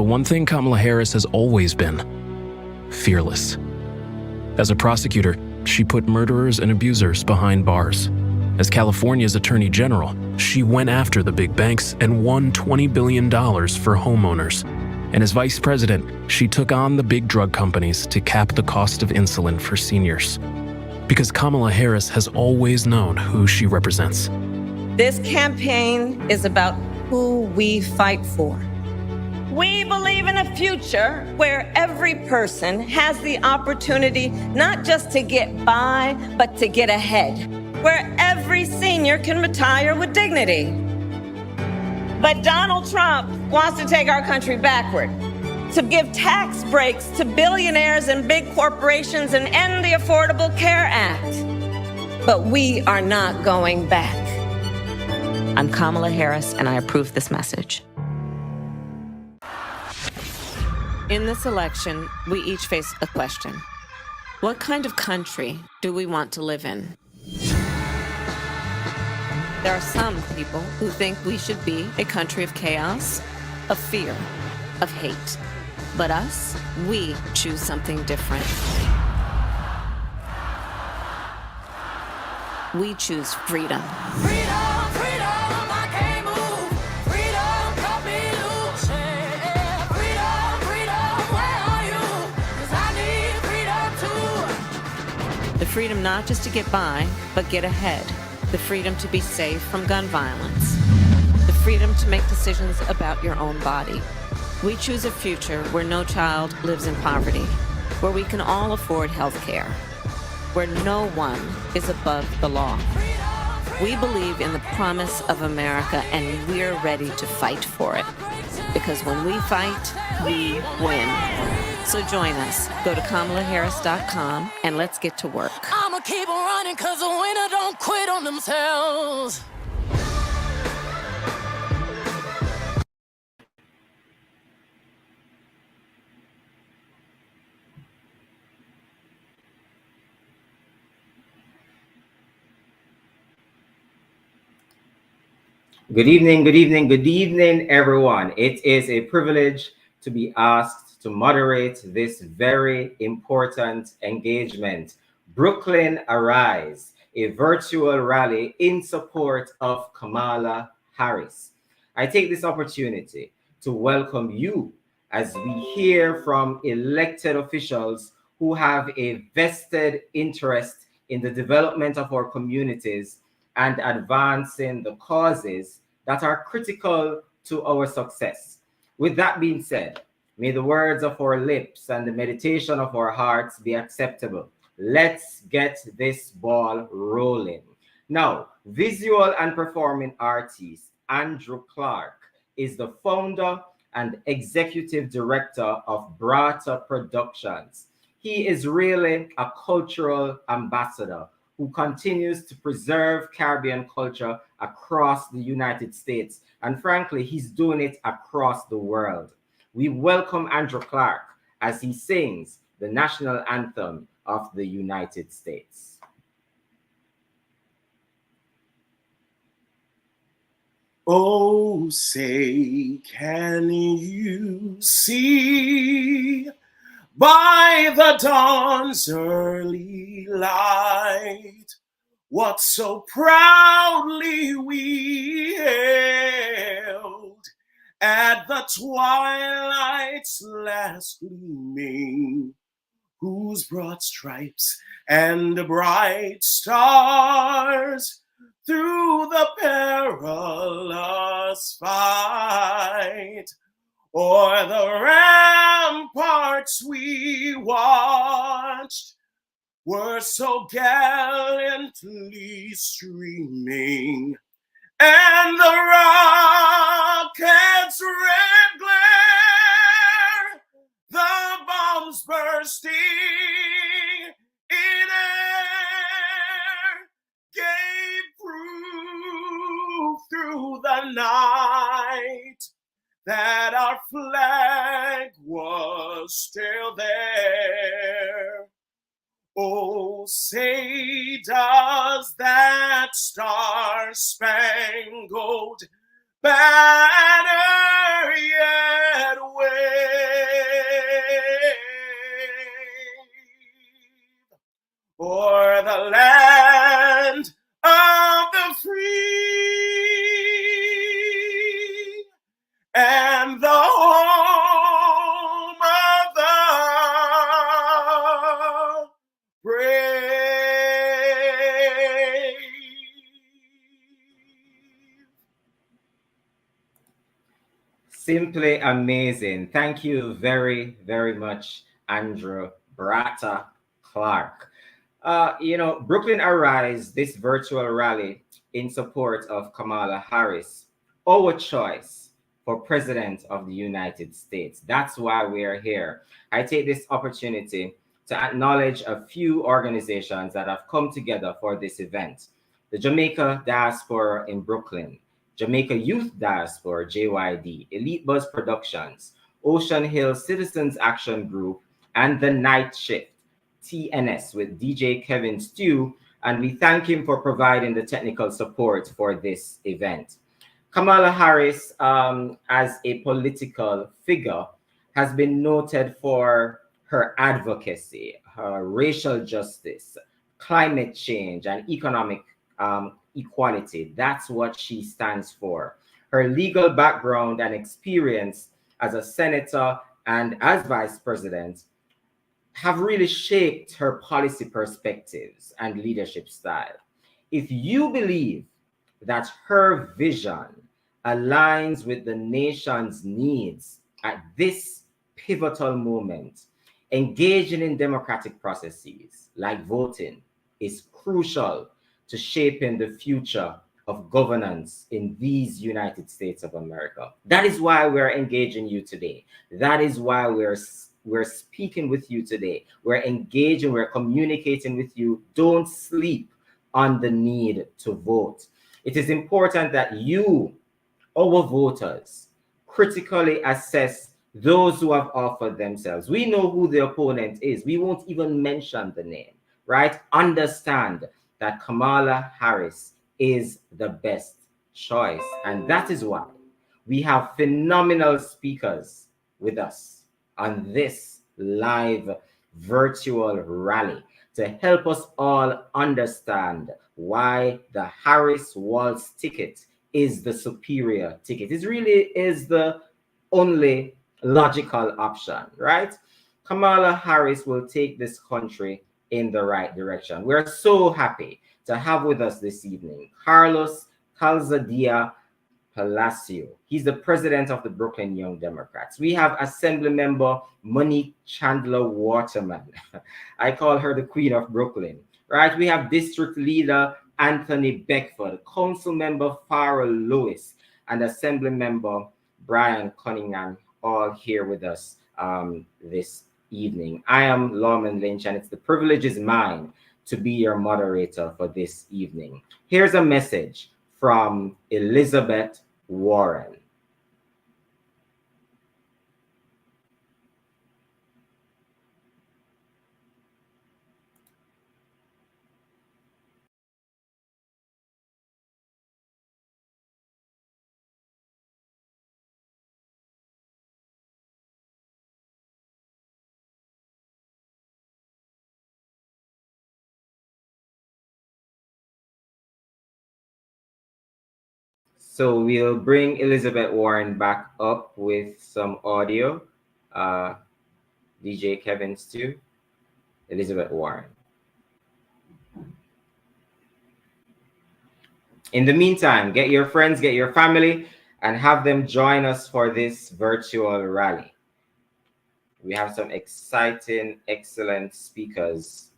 one thing Kamala Harris has always been: fearless. As a prosecutor, she put murderers and abusers behind bars. As California's Attorney General, she went after the big banks and won $20 billion for homeowners. And as Vice President, she took on the big drug companies to cap the cost of insulin for seniors. Because Kamala Harris has always known who she represents. This campaign is about who we fight for. We believe in a future where every person has the opportunity not just to get by, but to get ahead. Where every senior can retire with dignity. But Donald Trump wants to take our country backward, to give tax breaks to billionaires and big corporations and end the Affordable Care Act. But we are not going back. I'm Kamala Harris, and I approve this message. In this election, we each face a question. What kind of country do we want to live in? There are some people who think we should be a country of chaos, of fear, of hate. But us, we choose something different. We choose freedom. Freedom, freedom, I can't move. Freedom, cut me loose. Yeah. Freedom, freedom, where are you? 'Cause I need freedom too. The freedom not just to get by, but get ahead. The freedom to be safe from gun violence. The freedom to make decisions about your own body. We choose a future where no child lives in poverty, where we can all afford health care, where no one is above the law. We believe in the promise of America, and we're ready to fight for it. Because when we fight, we win. So join us. Go to KamalaHarris.com and let's get to work. I'ma keep running 'cause the winner don't quit on themselves. Good evening, good evening, good evening, everyone. It is a privilege to be asked to moderate this very important engagement. Brooklyn Arise, a virtual rally in support of Kamala Harris. I take this opportunity to welcome you as we hear from elected officials who have a vested interest in the development of our communities and advancing the causes that are critical to our success. With that being said, may the words of our lips and the meditation of our hearts be acceptable. Let's get this ball rolling. Now, visual and performing artist Andrew Clark is the founder and executive director of Brata Productions. He is really a cultural ambassador who continues to preserve Caribbean culture across the United States. And frankly, he's doing it across the world. We welcome Andrew Clark as he sings the national anthem of the United States. Oh, say, can you see by the dawn's early light what so proudly we hailed at the twilight's last gleaming, whose broad stripes and bright stars through the perilous fight o'er the ramparts we watched were so gallantly streaming, and the rocket's red glare, the bombs bursting in air, gave proof through the night that our flag was still there. Oh, say does that star-spangled banner yet wave for the land of the free and the home of the brave. Simply amazing. Thank you very, very much, Andrew Brata Clark. Brooklyn Arise, this virtual rally in support of Kamala Harris, our choice for President of the United States. That's why we are here. I take this opportunity to acknowledge a few organizations that have come together for this event. The Jamaica Diaspora in Brooklyn, Jamaica Youth Diaspora, JYD, Elite Buzz Productions, Ocean Hill Citizens Action Group, and The Night Shift, TNS, with DJ Kevin Stew, and we thank him for providing the technical support for this event. Kamala Harris, as a political figure, has been noted for her advocacy, her racial justice, climate change, and economic equality. That's what she stands for. Her legal background and experience as a senator and as vice president have really shaped her policy perspectives and leadership style. If you believe that her vision aligns with the nation's needs at this pivotal moment, engaging in democratic processes like voting is crucial to shaping the future of governance in these United States of America. That is why we're engaging you today. That is why we're speaking with you today. We're engaging, we're communicating with you. Don't sleep on the need to vote. It is important that you, our voters, critically assess those who have offered themselves. We know who the opponent is. We won't even mention the name, right? Understand that Kamala Harris is the best choice. And that is why we have phenomenal speakers with us on this live virtual rally to help us all understand why the Harris Walz ticket is the superior ticket. It really is the only logical option, right? Kamala Harris will take this country in the right direction. We're so happy to have with us this evening Carlos Calzadilla Palacio. He's the president of the Brooklyn Young Democrats. We have Assembly Member Monique Chandler Waterman. I call her the Queen of Brooklyn, right? We have District Leader Anthony Beckford, Council Member Farrell Lewis, and Assembly Member Brian Cunningham, all here with us this evening. I am Lawman Lynch, and it's the privilege is mine to be your moderator for this evening. Here's a message from Elizabeth Warren. So we'll bring Elizabeth Warren back up with some audio. DJ Kevin Stew, Elizabeth Warren. In the meantime, get your friends, get your family, and have them join us for this virtual rally. We have some exciting, excellent speakers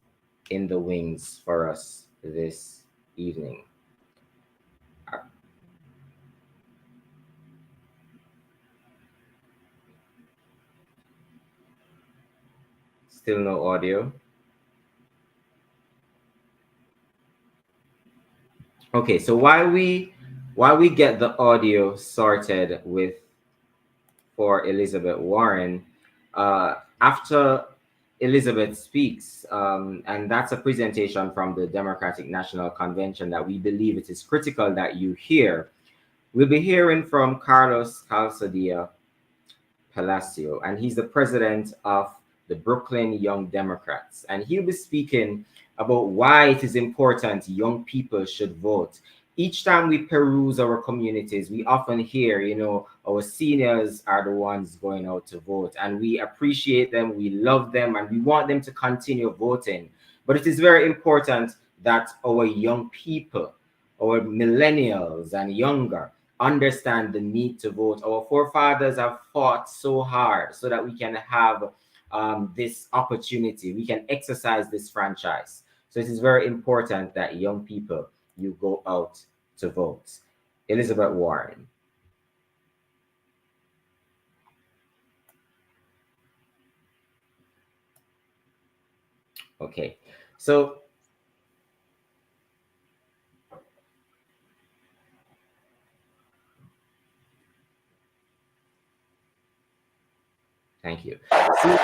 in the wings for us this evening. Still no audio. Okay, so while we get the audio sorted for Elizabeth Warren, after Elizabeth speaks, and that's a presentation from the Democratic National Convention that we believe it is critical that you hear. We'll be hearing from Carlos Calzadilla Palacio, and he's the president of the Brooklyn Young Democrats, and he'll be speaking about why it is important young people should vote. Each time we peruse our communities, we often hear, our seniors are the ones going out to vote, and we appreciate them, we love them, and we want them to continue voting. But it is very important that our young people, our millennials and younger, understand the need to vote. Our forefathers have fought so hard so that we can have this opportunity, we can exercise this franchise. So it is very important that young people, you go out to vote. Elizabeth Warren. Okay, so thank you. You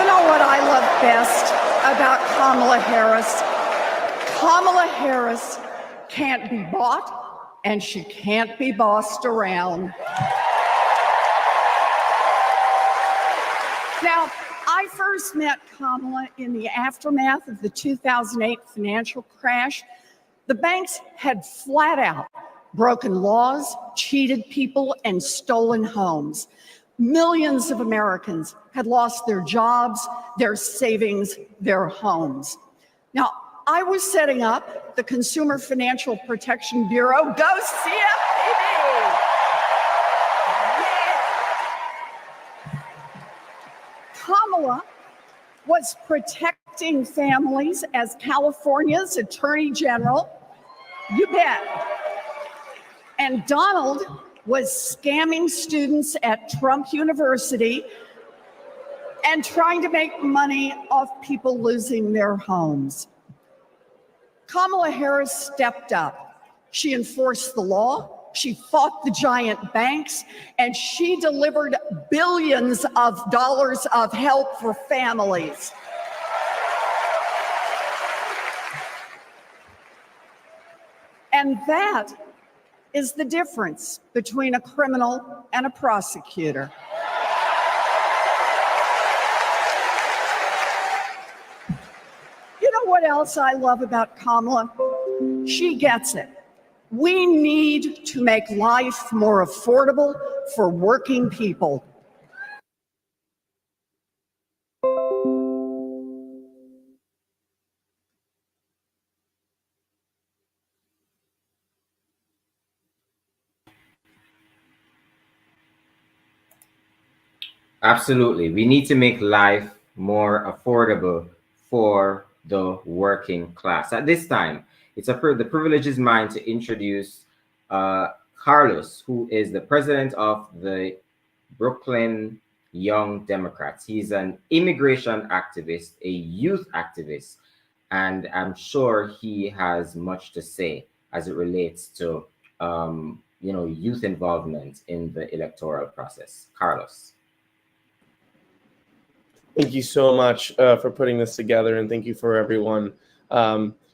know what I love best about Kamala Harris? Kamala Harris can't be bought and she can't be bossed around. Now, I first met Kamala in the aftermath of the 2008 financial crash. The banks had flat out broken laws, cheated people, and stolen homes. Millions of Americans had lost their jobs, their savings, their homes. Now, I was setting up the Consumer Financial Protection Bureau. Go CFPB! Yeah. Kamala was protecting families as California's Attorney General. You bet. And Donald was scamming students at Trump University and trying to make money off people losing their homes. Kamala Harris stepped up. She enforced the law, she fought the giant banks, and she delivered billions of dollars of help for families. And that is the difference between a criminal and a prosecutor. You know what else I love about Kamala? She gets it. We need to make life more affordable for working people. Absolutely. We need to make life more affordable for the working class. At this time, the privilege is mine to introduce Carlos, who is the president of the Brooklyn Young Democrats. He's an immigration activist, a youth activist, and I'm sure he has much to say as it relates to youth involvement in the electoral process. Carlos. Thank you so much for putting this together, and thank you for everyone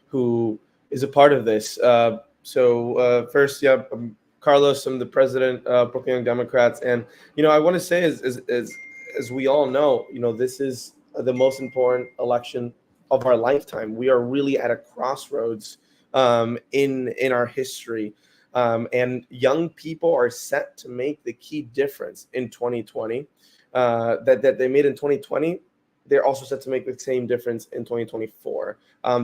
who is a part of this. First, I'm Carlos. I'm the president of Brooklyn Young Democrats, and I want to say, as we all know, this is the most important election of our lifetime. We are really at a crossroads in our history, and young people are set to make the key difference in 2020. That they made in 2020, they're also set to make the same difference in 2024.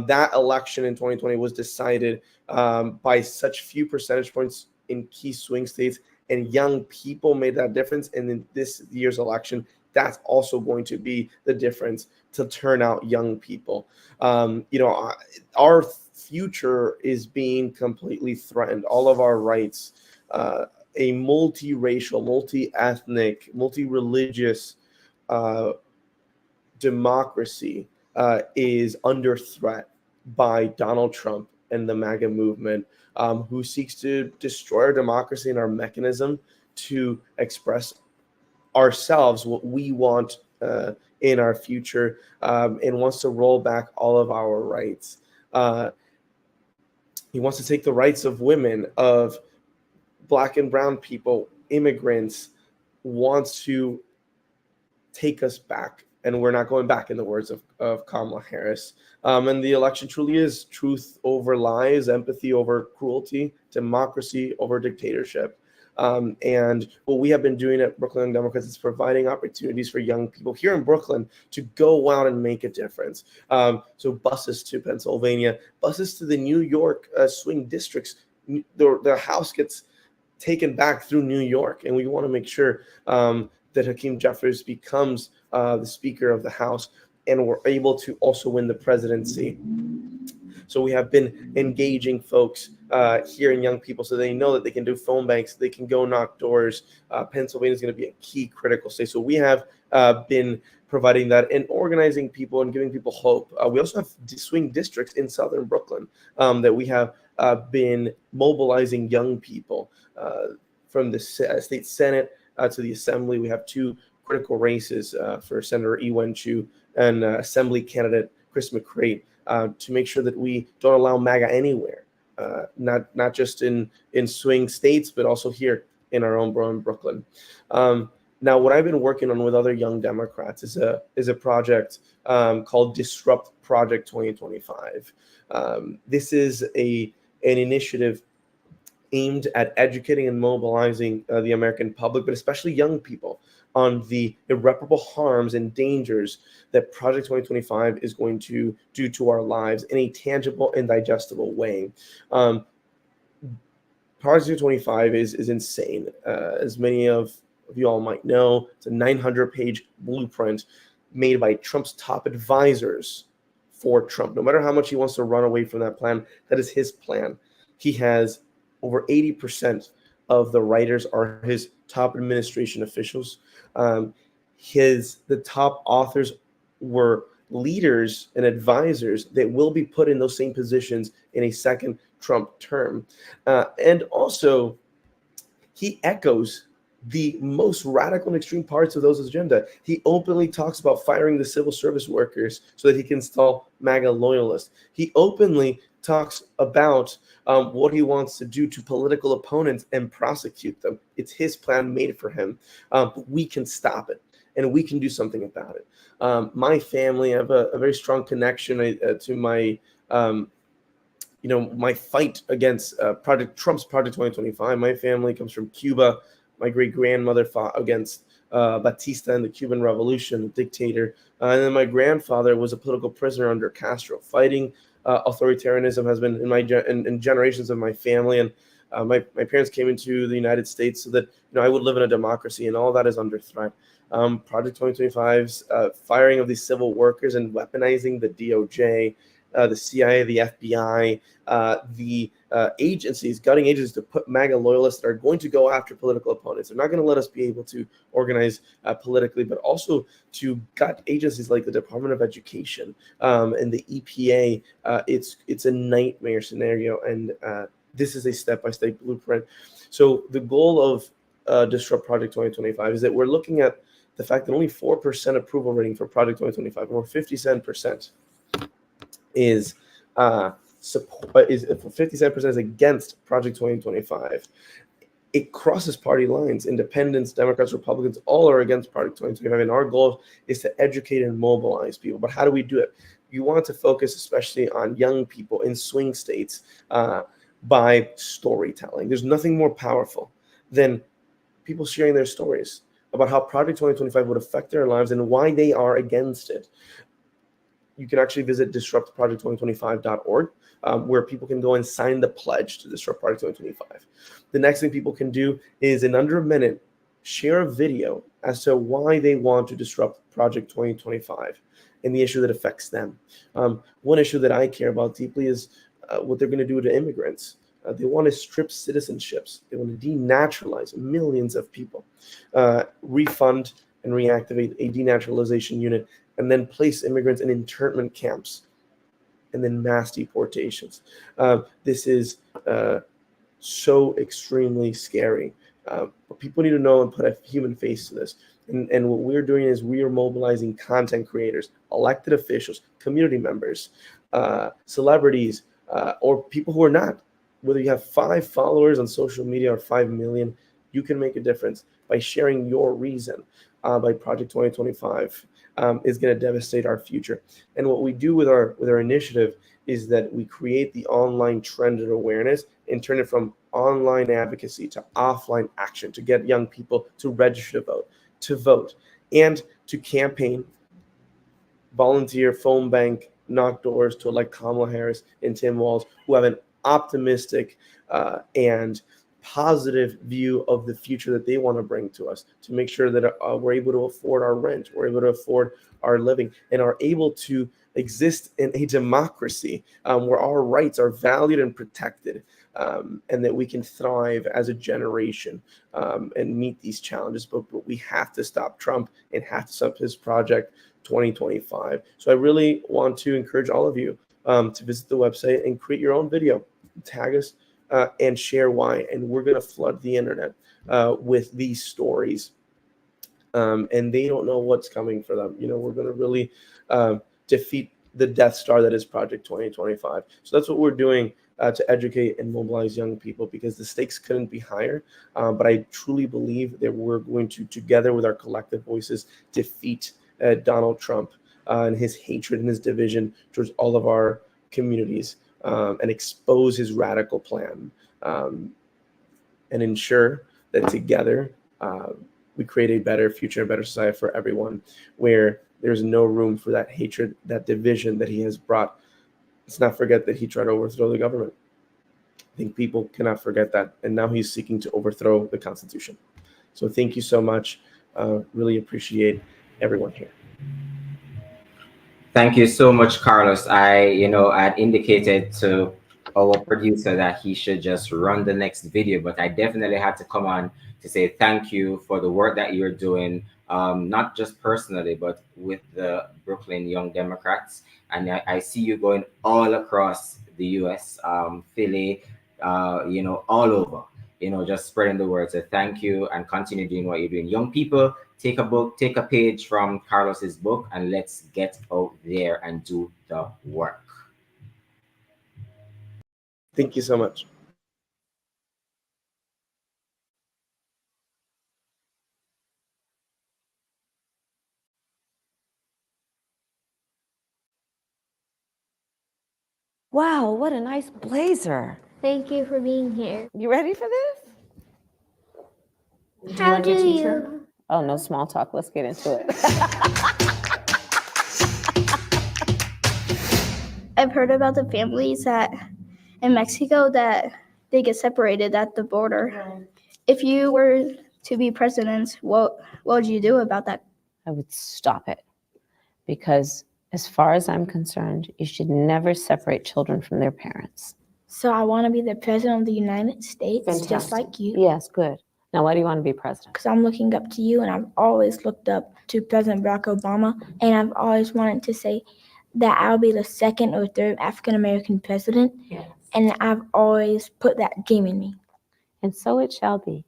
That election in 2020 was decided by such few percentage points in key swing states, and young people made that difference. And in this year's election, that's also going to be the difference to turn out young people. Our future is being completely threatened. All of our rights, a multiracial, multi-ethnic, multi-religious democracy is under threat by Donald Trump and the MAGA movement, who seeks to destroy our democracy and our mechanism to express ourselves, what we want in our future, and wants to roll back all of our rights. He wants to take the rights of women, of Black and brown people, immigrants, wants to take us back and we're not going back, in the words of Kamala Harris. And the election truly is truth over lies, empathy over cruelty, democracy over dictatorship. And what we have been doing at Brooklyn Young Democrats is providing opportunities for young people here in Brooklyn to go out and make a difference. So buses to Pennsylvania, buses to the New York swing districts. The House gets taken back through New York, and we want to make sure that Hakeem Jeffries becomes the Speaker of the House, and we're able to also win the presidency. So we have been engaging folks here and young people so they know that they can do phone banks, they can go knock doors. Pennsylvania is going to be a key critical state. So we have been providing that and organizing people and giving people hope. We also have swing districts in southern Brooklyn that we have been mobilizing young people from the state Senate to the Assembly. We have two critical races for Senator Ewen Chu and Assembly candidate Chris McCrate to make sure that we don't allow MAGA anywhere, not just in swing states, but also here in our own Brooklyn. Now, what I've been working on with other young Democrats is a project called Disrupt Project 2025. This is an initiative aimed at educating and mobilizing the American public, but especially young people, on the irreparable harms and dangers that Project 2025 is going to do to our lives in a tangible and digestible way. Project 2025 is insane. As many of you all might know, it's a 900-page blueprint made by Trump's top advisors for Trump. No matter how much he wants to run away from that plan, that is his plan. He has over 80% of the writers are his top administration officials. The top authors were leaders and advisors that will be put in those same positions in a second Trump term. And also, he echoes the most radical and extreme parts of those agenda. He openly talks about firing the civil service workers so that he can install MAGA loyalists. He openly talks about what he wants to do to political opponents and prosecute them. It's his plan made for him. We can stop it, and we can do something about it. My family, I have a very strong connection to my my fight against Trump's Project 2025. My family comes from Cuba. My great-grandmother fought against Batista and the Cuban Revolution, the dictator. And then my grandfather was a political prisoner under Castro. Fighting authoritarianism has been in generations of my family. And my parents came into the United States so that I would live in a democracy, and all that is under threat. Project 2025's firing of these civil workers and weaponizing the DOJ, the CIA, the FBI, the agencies, gutting agencies to put MAGA loyalists that are going to go after political opponents. They're not going to let us be able to organize politically, but also to gut agencies like the Department of Education and the EPA. It's a nightmare scenario, and this is a step-by-step blueprint. So the goal of Disrupt Project 2025 is that we're looking at the fact that only 4% approval rating for Project 2025, or 57%, is 57% is against Project 2025. It crosses party lines. Independents, Democrats, Republicans, all are against Project 2025. And our goal is to educate and mobilize people. But how do we do it? You want to focus especially on young people in swing states by storytelling. There's nothing more powerful than people sharing their stories about how Project 2025 would affect their lives and why they are against it. You can actually visit disruptproject2025.org, where people can go and sign the pledge to Disrupt Project 2025. The next thing people can do is, in under a minute, share a video as to why they want to disrupt Project 2025 and the issue that affects them. One issue that I care about deeply is what they're going to do to immigrants. They want to strip citizenships. They want to denaturalize millions of people, refund and reactivate a denaturalization unit, and then place immigrants in internment camps, and then mass deportations. This is so extremely scary. But people need to know and put a human face to this. And what we're doing is we are mobilizing content creators, elected officials, community members, celebrities, or people who are not. Whether you have 5 followers on social media or 5 million, you can make a difference by sharing your reason by Project 2025. is going to devastate our future. And what we do with our initiative is that we create the online trend and awareness and turn it from online advocacy to offline action to get young people to register to vote, and to campaign, volunteer, phone bank, knock doors to elect Kamala Harris and Tim Walz, who have an optimistic and positive view of the future that they want to bring to us, to make sure that we're able to afford our rent, we're able to afford our living, and are able to exist in a democracy where our rights are valued and protected, and that we can thrive as a generation and meet these challenges. But we have to stop Trump and have to stop his project 2025. So I really want to encourage all of you to visit the website and create your own video, tag us, and share why. And we're going to flood the internet with these stories. And they don't know what's coming for them. We're going to really defeat the Death Star that is Project 2025. So that's what we're doing to educate and mobilize young people, because the stakes couldn't be higher. But I truly believe that we're going to, together with our collective voices, defeat Donald Trump and his hatred and his division towards all of our communities, and expose his radical plan, and ensure that together we create a better future, a better society for everyone, where there's no room for that hatred, that division that he has brought. Let's not forget that he tried to overthrow the government. I think people cannot forget that. And now he's seeking to overthrow the Constitution. So thank you so much. Really appreciate everyone here. Thank you so much, Carlos. I'd indicated to our producer that he should just run the next video, but I definitely had to come on to say thank you for the work that you're doing, not just personally, but with the Brooklyn Young Democrats. And I see you going all across the U.S., Philly, all over, just spreading the word. So thank you, and continue doing what you're doing. Young people, take a page from Carlos's book, and let's get out there and do the work. Thank you so much. Wow, what a nice blazer. Thank you for being here. You ready for this? How do you? Oh, no small talk. Let's get into it. I've heard about the families that in Mexico that they get separated at the border. Right. If you were to be president, what would you do about that? I would stop it, because as far as I'm concerned, you should never separate children from their parents. So I want to be the president of the United States, Fantastic. Just like you. Yes, good. Now, why do you want to be president? Because I'm looking up to you, and I've always looked up to President Barack Obama, and I've always wanted to say that I'll be the second or third African-American president, yes. And I've always put that dream in me. And so it shall be.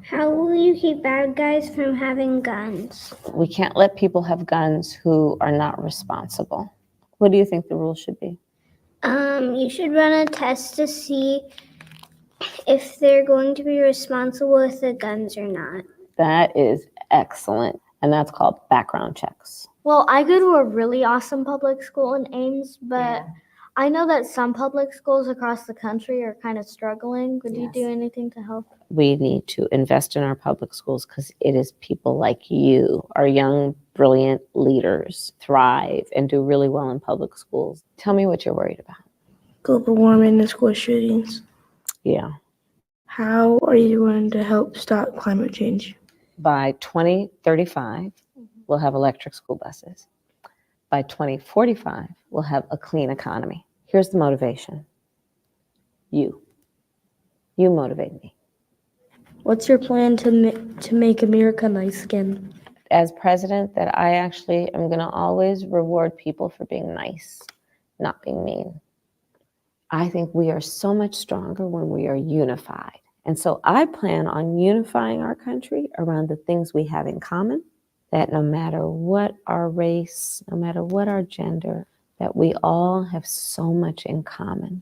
How will you keep bad guys from having guns? We can't let people have guns who are not responsible. What do you think the rules should be? You should run a test to see if they're going to be responsible with the guns or not. That is excellent. And that's called background checks. Well, I go to a really awesome public school in Ames, but I know that some public schools across the country are kind of struggling. Would you do anything to help? We need to invest in our public schools, because it is people like you, our young, brilliant leaders, thrive and do really well in public schools. Tell me what you're worried about. Global warming and school shootings. Yeah. How are you going to help stop climate change? By 2035, we'll have electric school buses. By 2045, we'll have a clean economy. Here's the motivation. You motivate me. What's your plan to make America nice again? As president, that I actually am going to always reward people for being nice, not being mean. I think we are so much stronger when we are unified. And so I plan on unifying our country around the things we have in common, that no matter what our race, no matter what our gender, that we all have so much in common.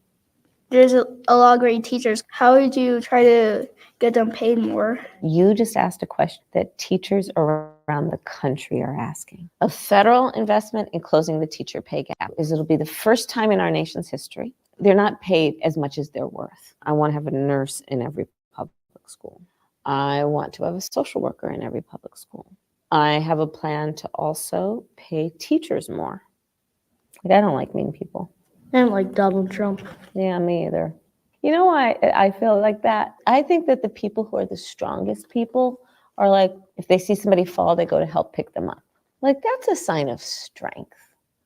There's a lot of great teachers. How would you try to get them paid more? You just asked a question that teachers around around the country are asking. A federal investment in closing the teacher pay gap is it'll be the first time in our nation's history they're not paid as much as they're worth. I want to have a nurse in every public school. I want to have a social worker in every public school. I have a plan to also pay teachers more. Like, I don't like mean people. I don't like Donald Trump. Yeah, me either. You know why I feel like that? I think that the people who are the strongest people are like, if they see somebody fall, they go to help pick them up. Like, that's a sign of strength.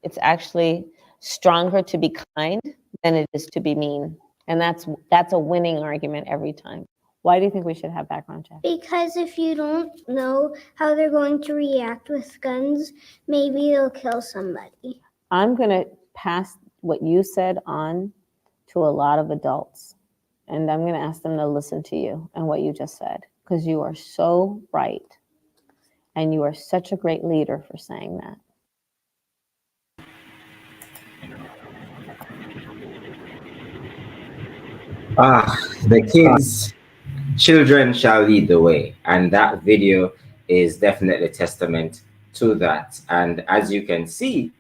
It's actually stronger to be kind than it is to be mean. And that's a winning argument every time. Why do you think we should have background checks? Because if you don't know how they're going to react with guns, maybe they'll kill somebody. I'm going to pass what you said on to a lot of adults. And I'm going to ask them to listen to you and what you just said, because you are so right. And you are such a great leader for saying that. The kids, children shall lead the way. And that video is definitely testament to that. And as you can see,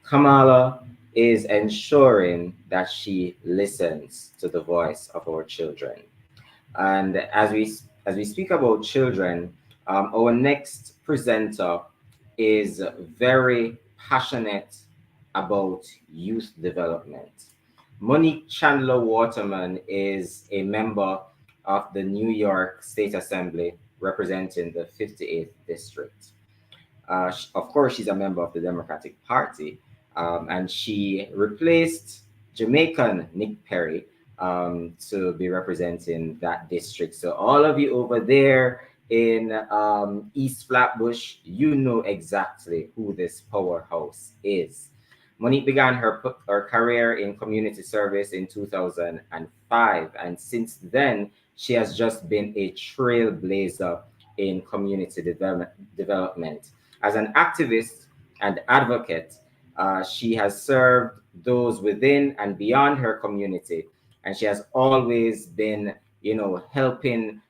Kamala is ensuring that she listens to the voice of our children. And as we speak about children, our next presenter is very passionate about youth development. Monique Chandler Waterman is a member of the New York State Assembly representing the 58th District. Of course, she's a member of the Democratic Party, and she replaced Jamaican Nick Perry to be representing that district. So all of you over there in East Flatbush, you know exactly who this powerhouse is. Monique began her career in community service in 2005, and since then, she has just been a trailblazer in community development. As an activist and advocate, she has served those within and beyond her community, and she has always been, helping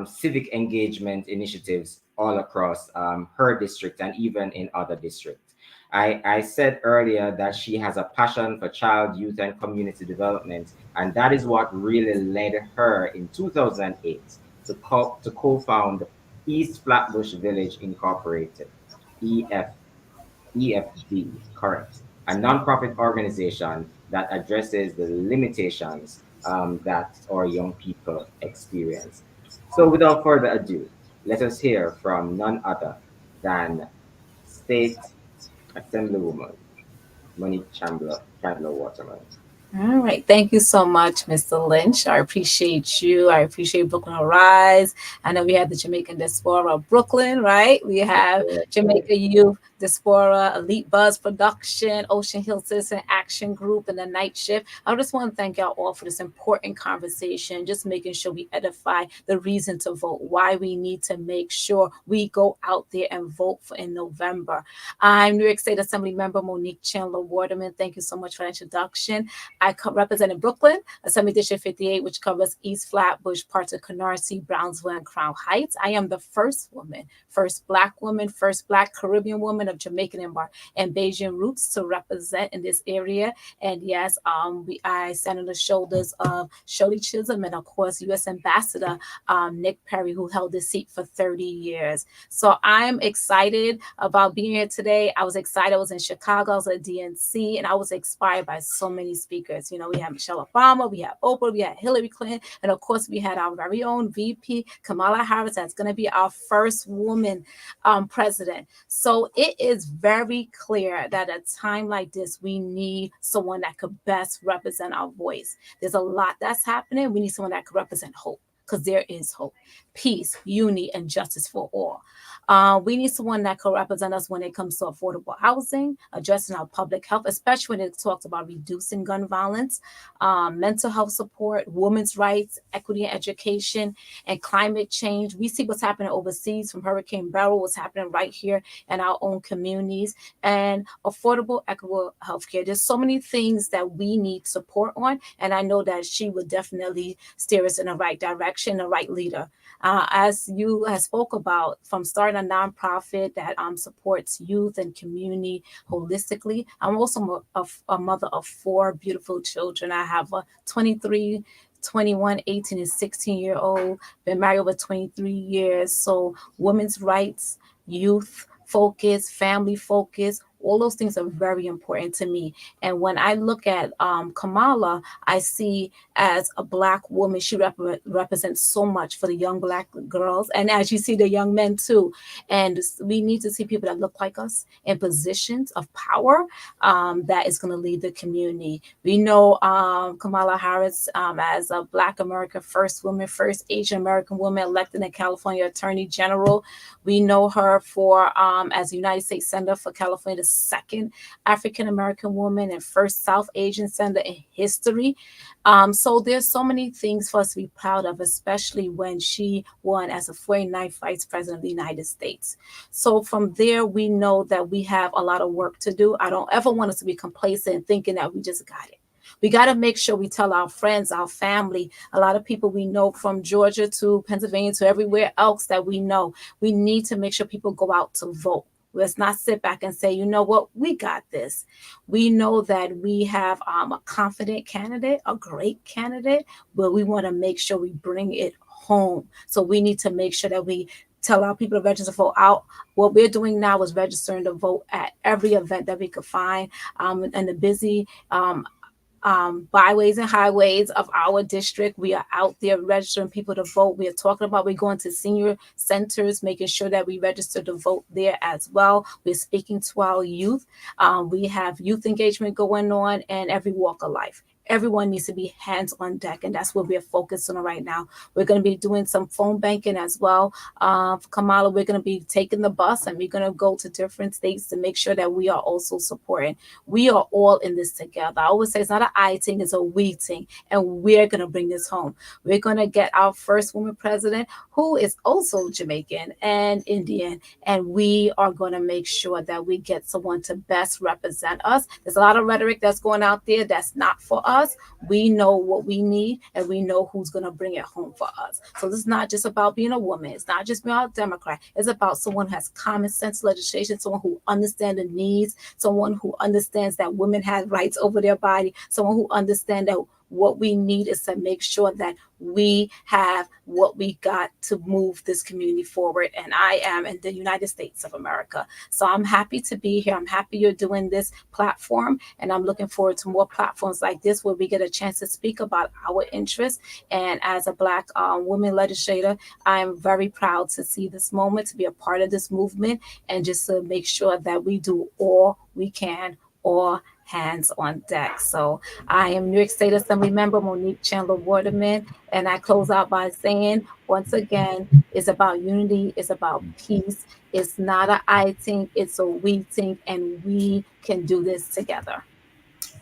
civic engagement initiatives all across her district and even in other districts. I said earlier that she has a passion for child, youth, and community development, and that is what really led her in 2008 to co-found East Flatbush Village Incorporated, EFD, correct, a nonprofit organization that addresses the limitations that our young people experience. So without further ado, let us hear from none other than State Assemblywoman Monique Chandler Waterman. All right. Thank you so much, Mr. Lynch. I appreciate you. I appreciate Brooklyn Arise. I know we have the Jamaican Diaspora of Brooklyn, right? We have Jamaica Youth Diaspora, Elite Buzz Production, Ocean Hill Citizen Action Group, and the Night Shift. I just want to thank y'all all for this important conversation, just making sure we edify the reason to vote, why we need to make sure we go out there and vote for in November. I'm New York State Assembly member Monique Chandler Waterman. Thank you so much for the introduction. I represent in Brooklyn, Assembly District 58, which covers East Flatbush, parts of Canarsie, Brownsville, and Crown Heights. I am the first woman, first Black woman, first Black Caribbean woman of Jamaican and Bajan roots to represent in this area. And yes, I stand on the shoulders of Shirley Chisholm and, of course, U.S. Ambassador Nick Perry, who held this seat for 30 years. So I'm excited about being here today. I was excited. I was in Chicago. I was at DNC, and I was inspired by so many speakers. We had Michelle Obama, we had Oprah, we had Hillary Clinton, and of course, we had our very own VP, Kamala Harris. That's going to be our first woman president. So it is very clear that at a time like this, we need someone that could best represent our voice. There's a lot that's happening. We need someone that could represent hope, because there is hope, peace, unity, and justice for all. We need someone that can represent us when it comes to affordable housing, addressing our public health, especially when it talks about reducing gun violence, mental health support, women's rights, equity and education, and climate change. We see what's happening overseas from Hurricane Beryl, what's happening right here in our own communities, and affordable, equitable healthcare. There's so many things that we need support on, and I know that she would definitely steer us in the right direction. direction, the right leader. As you have spoke about, from starting a nonprofit that supports youth and community holistically, I'm also a mother of 4 beautiful children. I have a 23, 21, 18, and 16-year-old, been married over 23 years. So women's rights, youth focus, family focus, all those things are very important to me. And when I look at Kamala, I see as a Black woman, she represents so much for the young Black girls. And as you see, the young men too. And we need to see people that look like us in positions of power that is going to lead the community. We know Kamala Harris as a Black American first woman, first Asian American woman elected in California Attorney General. We know her for as a United States Senator for California, the second African American woman and first South Asian senator in history. So there's so many things for us to be proud of, especially when she won as a 49th Vice President of the United States. So from there, we know that we have a lot of work to do. I don't ever want us to be complacent thinking that we just got it. We got to make sure we tell our friends, our family, a lot of people we know from Georgia to Pennsylvania to everywhere else that we know. We need to make sure people go out to vote. Let's not sit back and say, you know what, we got this. We know that we have a confident candidate, a great candidate, but we want to make sure we bring it home. So we need to make sure that we tell our people to register to vote out. What we're doing now is registering to vote at every event that we could find in the busy byways and highways of our district. We are out there registering people to vote. We are talking about, we're going to senior centers, making sure that we register to vote there as well. We're speaking to our youth. We have youth engagement going on in every walk of life. Everyone needs to be hands on deck, and that's what we're focusing on right now. We're going to be doing some phone banking as well. For Kamala, we're going to be taking the bus and we're going to go to different states to make sure that we are also supporting. We are all in this together. I always say it's not an I thing, it's a we thing, and we're going to bring this home. We're going to get our first woman president, who is also Jamaican and Indian, and we are going to make sure that we get someone to best represent us. There's a lot of rhetoric that's going out there that's not for us. We know what we need, and we know who's going to bring it home for us. So this is not just about being a woman. It's not just being a Democrat. It's about someone who has common sense legislation, someone who understands the needs, someone who understands that women have rights over their body, someone who understands that what we need is to make sure that we have what we got to move this community forward. And I am in the United States of America. So I'm happy to be here. I'm happy you're doing this platform. And I'm looking forward to more platforms like this where we get a chance to speak about our interests. And as a Black woman legislator, I'm very proud to see this moment, to be a part of this movement, and just to make sure that we do all we can, all hands on deck. So I am New York State Assembly member Monique Chandler Waterman, and I close out by saying, once again, it's about unity, it's about peace. It's not a I think, it's a we think, and we can do this together.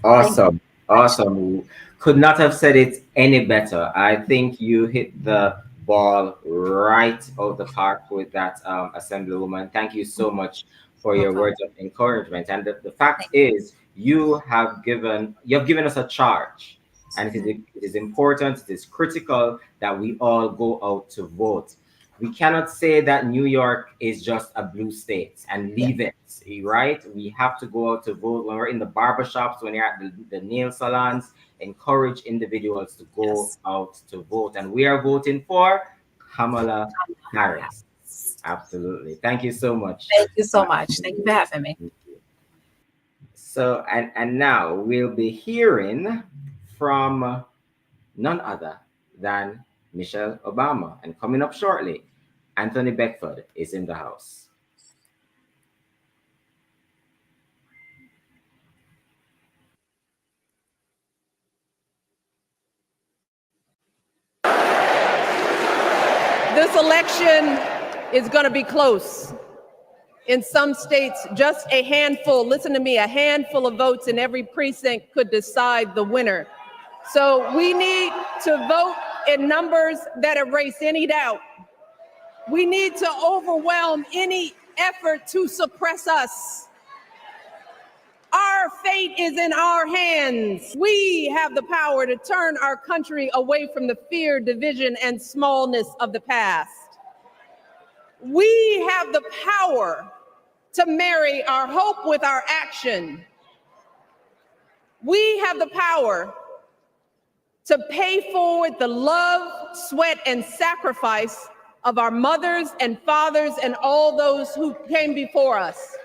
Awesome. Awesome. Could not have said it any better. I think you hit the ball right out the park with that, Assemblywoman. Thank you so much for your words of encouragement. And the fact is, you have given us a charge, and it is important, it is critical that we all go out to vote. We cannot say that New York is just a blue state and leave it, right? We have to go out to vote. When we're in the barbershops, when you're at the nail salons, encourage individuals to go out to vote. And we are voting for Kamala Harris. Absolutely. Thank you so much. Thank you so much. Thank you for having me. So, and now we'll be hearing from none other than Michelle Obama. And coming up shortly, Anthony Beckford is in the house. This election is going to be close. In some states, just a handful, listen to me, a handful of votes in every precinct could decide the winner. So we need to vote in numbers that erase any doubt. We need to overwhelm any effort to suppress us. Our fate is in our hands. We have the power to turn our country away from the fear, division, and smallness of the past. We have the power to marry our hope with our action. We have the power to pay forward the love, sweat, and sacrifice of our mothers and fathers and all those who came before us.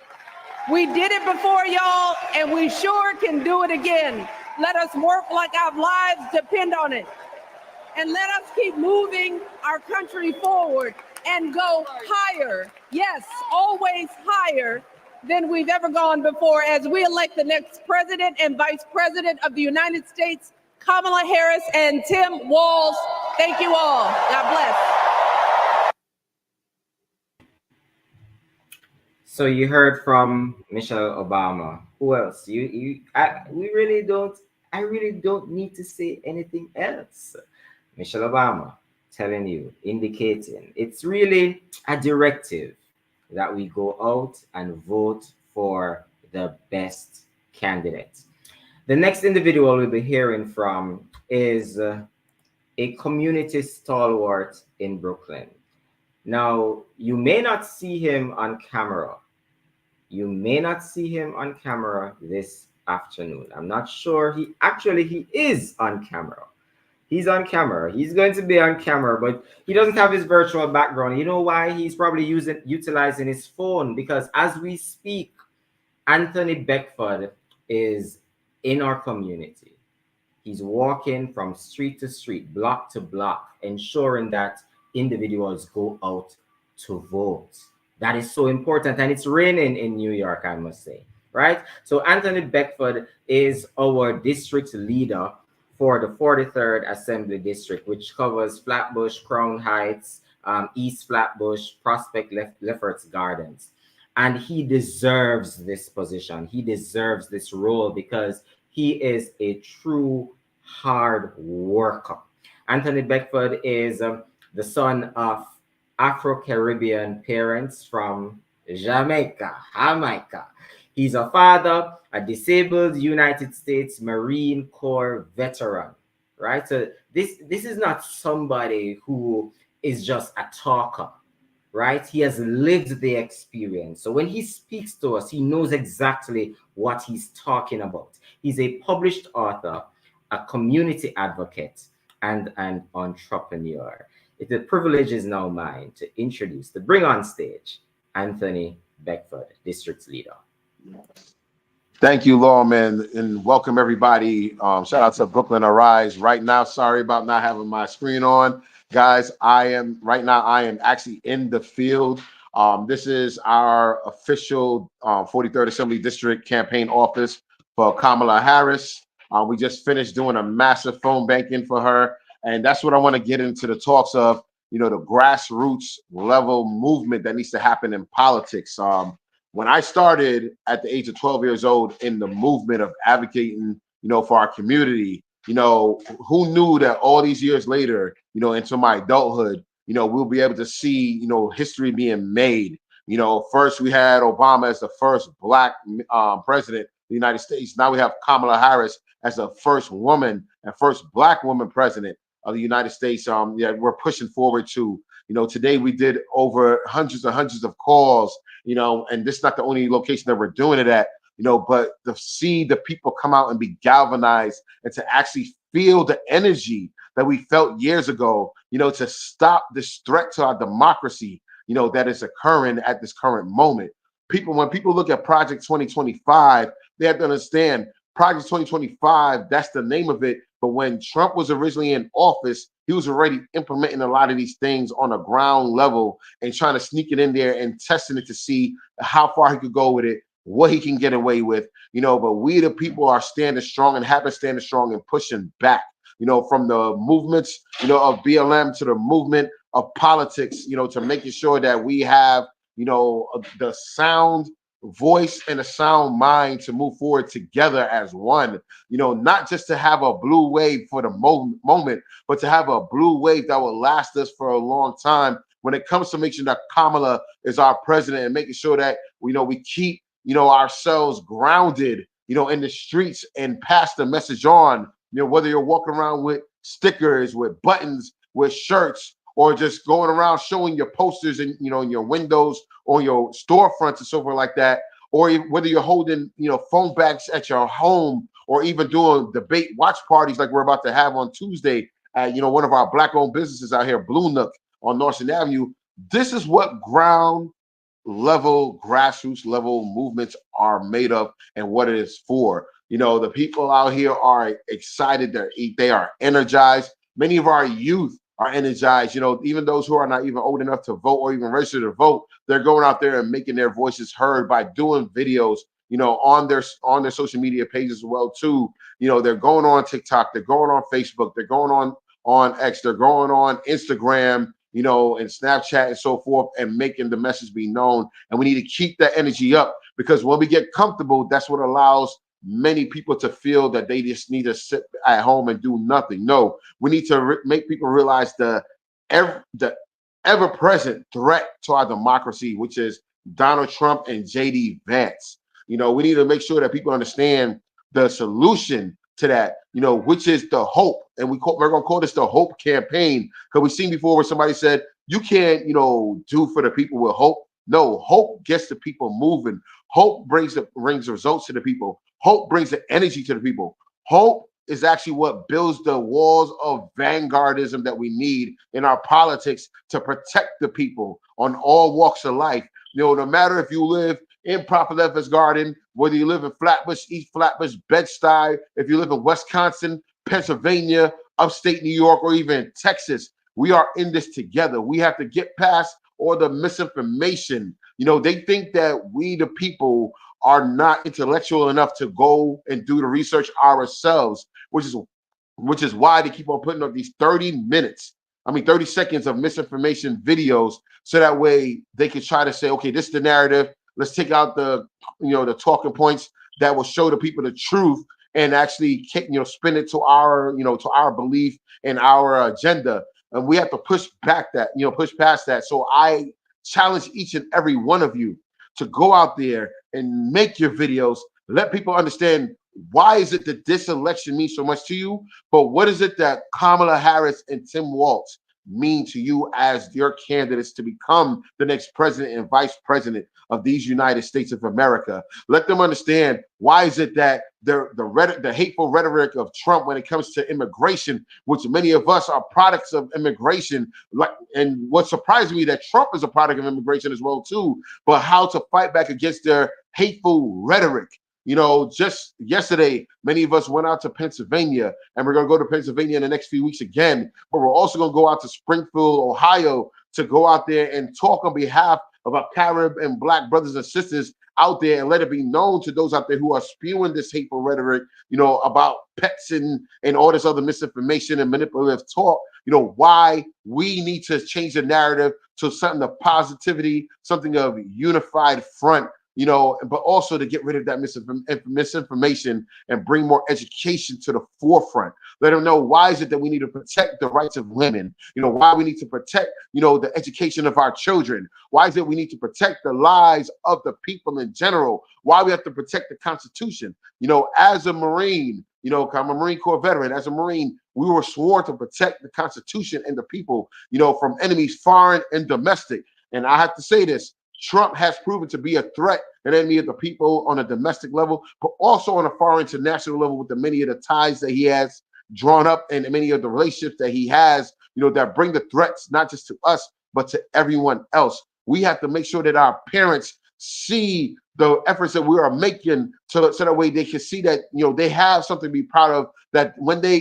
We did it before, y'all, and we sure can do it again. Let us work like our lives depend on it. And let us keep moving our country forward and go higher. Yes, always higher than we've ever gone before as we elect the next president and vice president of the United States, Kamala Harris and Tim Walz. Thank you all. God bless. So you heard from Michelle Obama. Who else? I really don't need to say anything else. Michelle Obama telling you, indicating it's really a directive that we go out and vote for the best candidate. The next individual we'll be hearing from is a community stalwart in Brooklyn. Now, you may not see him on camera. You may not see him on camera this afternoon. I'm not sure he is on camera. He's on camera. He's going to be on camera, but he doesn't have his virtual background. You know why? He's probably utilizing his phone, because as we speak, Anthony Beckford is in our community. He's walking from street to street, block to block, ensuring that individuals go out to vote. That is so important, and it's raining in New York, I must say, right? So Anthony Beckford is our district leader for the 43rd Assembly District, which covers Flatbush, Crown Heights, East Flatbush, Prospect, Lefferts Gardens. And he deserves this position. He deserves this role because he is a true hard worker. Anthony Beckford is the son of Afro-Caribbean parents from Jamaica. He's a father, a disabled United States Marine Corps veteran, right? So this is not somebody who is just a talker, right? He has lived the experience. So when he speaks to us, he knows exactly what he's talking about. He's a published author, a community advocate, and an entrepreneur. The privilege is now mine to bring on stage Anthony Beckford, district leader. Thank you, Lawman, and welcome everybody. Shout out to Brooklyn Arise. Right now, sorry about not having my screen on. Guys, I am actually in the field. This is our official 43rd Assembly District campaign office for Kamala Harris. We just finished doing a massive phone banking for her. And that's what I want to get into the talks of, the grassroots level movement that needs to happen in politics. When I started at the age of 12 years old in the movement of advocating, for our community, who knew that all these years later, into my adulthood, we'll be able to see, history being made. First we had Obama as the first Black president of the United States. Now we have Kamala Harris as the first woman and first Black woman president of the United States. We're pushing forward to, today we did over hundreds and hundreds of calls, and this is not the only location that we're doing it at, but to see the people come out and be galvanized and to actually feel the energy that we felt years ago, to stop this threat to our democracy, that is occurring at this current moment. When people look at Project 2025, they have to understand Project 2025, that's the name of it. But when Trump was originally in office, he was already implementing a lot of these things on a ground level and trying to sneak it in there and testing it to see how far he could go with it, what he can get away with, but we the people are standing strong and have been standing strong and pushing back, from the movements, of BLM to the movement of politics, to making sure that we have, the sound voice and a sound mind to move forward together as one, not just to have a blue wave for the moment, but to have a blue wave that will last us for a long time when it comes to making sure that Kamala is our president and making sure that, we keep, ourselves grounded, in the streets and pass the message on, whether you're walking around with stickers, with buttons, with shirts, or just going around showing your posters in your windows or your storefronts and so forth like that, or whether you're holding phone bags at your home, or even doing debate watch parties like we're about to have on Tuesday at one of our Black-owned businesses out here, Blue Nook on Northern Avenue. This is what ground level, grassroots level movements are made of and what it is for. The people out here are excited. They are energized. Many of our youth are energized. Even those who are not even old enough to vote or even register to vote, they're going out there and making their voices heard by doing videos, on their social media pages as well too. They're going on TikTok, they're going on Facebook, they're going on X, they're going on Instagram, and Snapchat and so forth, and making the message be known. And we need to keep that energy up, because when we get comfortable, that's what allows many people to feel that they just need to sit at home and do nothing. No, we need to make people realize the ever-present threat to our democracy, which is Donald Trump and JD Vance. We need to make sure that people understand the solution to that, which is the hope. And we're going to call this the hope campaign, because we've seen before where somebody said, you can't, do for the people with hope. No, hope gets the people moving. Hope brings results to the people. Hope brings the energy to the people. Hope is actually what builds the walls of vanguardism that we need in our politics to protect the people on all walks of life. No matter if you live in Prophet Garden, whether you live in Flatbush, East Flatbush, Bed-Stuy, if you live in Wisconsin, Pennsylvania, upstate New York, or even Texas, we are in this together. We have to get past all the misinformation. They think that we, the people, are not intellectual enough to go and do the research ourselves, which is why they keep on putting up these 30 seconds of misinformation videos, so that way they can try to say, okay, this is the narrative. Let's take out the talking points that will show the people the truth, and actually spin it to our belief and our agenda. And we have to push past that. So I challenge each and every one of you to go out there and make your videos. Let people understand, why is it that this election means so much to you, but what is it that Kamala Harris and Tim Walz mean to you as your candidates to become the next president and vice president of these United States of America. Let them understand, why is it that the hateful rhetoric of Trump when it comes to immigration, which many of us are products of immigration, and what surprised me that Trump is a product of immigration as well too, but how to fight back against their hateful rhetoric. Just yesterday, many of us went out to Pennsylvania, and we're going to go to Pennsylvania in the next few weeks again, but we're also going to go out to Springfield, Ohio, to go out there and talk on behalf of our Carib and Black brothers and sisters out there, and let it be known to those out there who are spewing this hateful rhetoric, about pets and all this other misinformation and manipulative talk, why we need to change the narrative to something of positivity, something of unified front, but also to get rid of that misinformation and bring more education to the forefront. Let them know, why is it that we need to protect the rights of women? Why we need to protect, the education of our children? Why is it we need to protect the lives of the people in general? Why we have to protect the Constitution? As a Marine, I'm a Marine Corps veteran. As a Marine, we were sworn to protect the Constitution and the people, from enemies foreign and domestic. And I have to say this, Trump has proven to be a threat, an enemy of the people on a domestic level, but also on a foreign international level, with the many of the ties that he has drawn up and many of the relationships that he has, that bring the threats not just to us, but to everyone else. We have to make sure that our parents see the efforts that we are making, so that way they can see that, they have something to be proud of, that when they,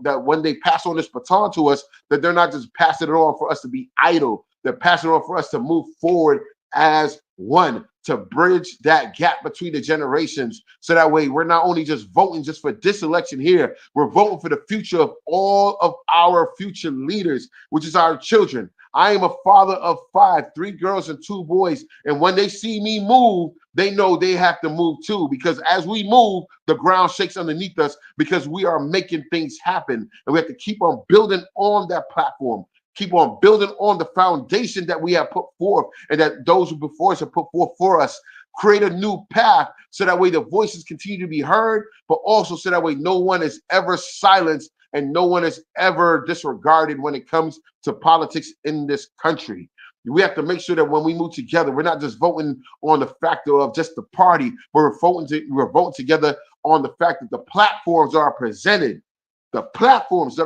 that when they pass on this baton to us, that they're not just passing it on for us to be idle. They're passing it on for us to move forward as one, to bridge that gap between the generations, so that way we're not only just voting just for this election here, we're voting for the future of all of our future leaders, which is our children. I am a father of 5, 3 girls and 2 boys, and when they see me move, they know they have to move too, because as we move, the ground shakes underneath us, because we are making things happen, and we have to keep on building on that platform. Keep on building on the foundation that we have put forth, and that those who before us have put forth for us, create a new path so that way the voices continue to be heard, but also so that way no one is ever silenced and no one is ever disregarded when it comes to politics in this country. We have to make sure that when we move together, we're not just voting on the factor of just the party, but we're voting together on the fact that the platforms that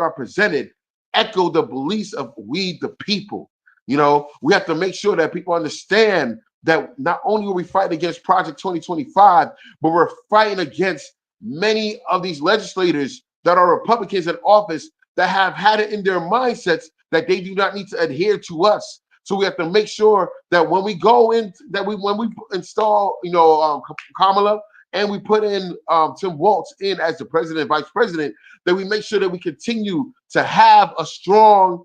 are presented, echo the beliefs of we the people. You know, we have to make sure that people understand that not only are we fighting against Project 2025, but we're fighting against many of these legislators that are Republicans in office that have had it in their mindsets that they do not need to adhere to us. So we have to make sure that when we go in, when we install, Kamala, and we put in Tim Walz in as the president and vice president, that we make sure that we continue to have a strong,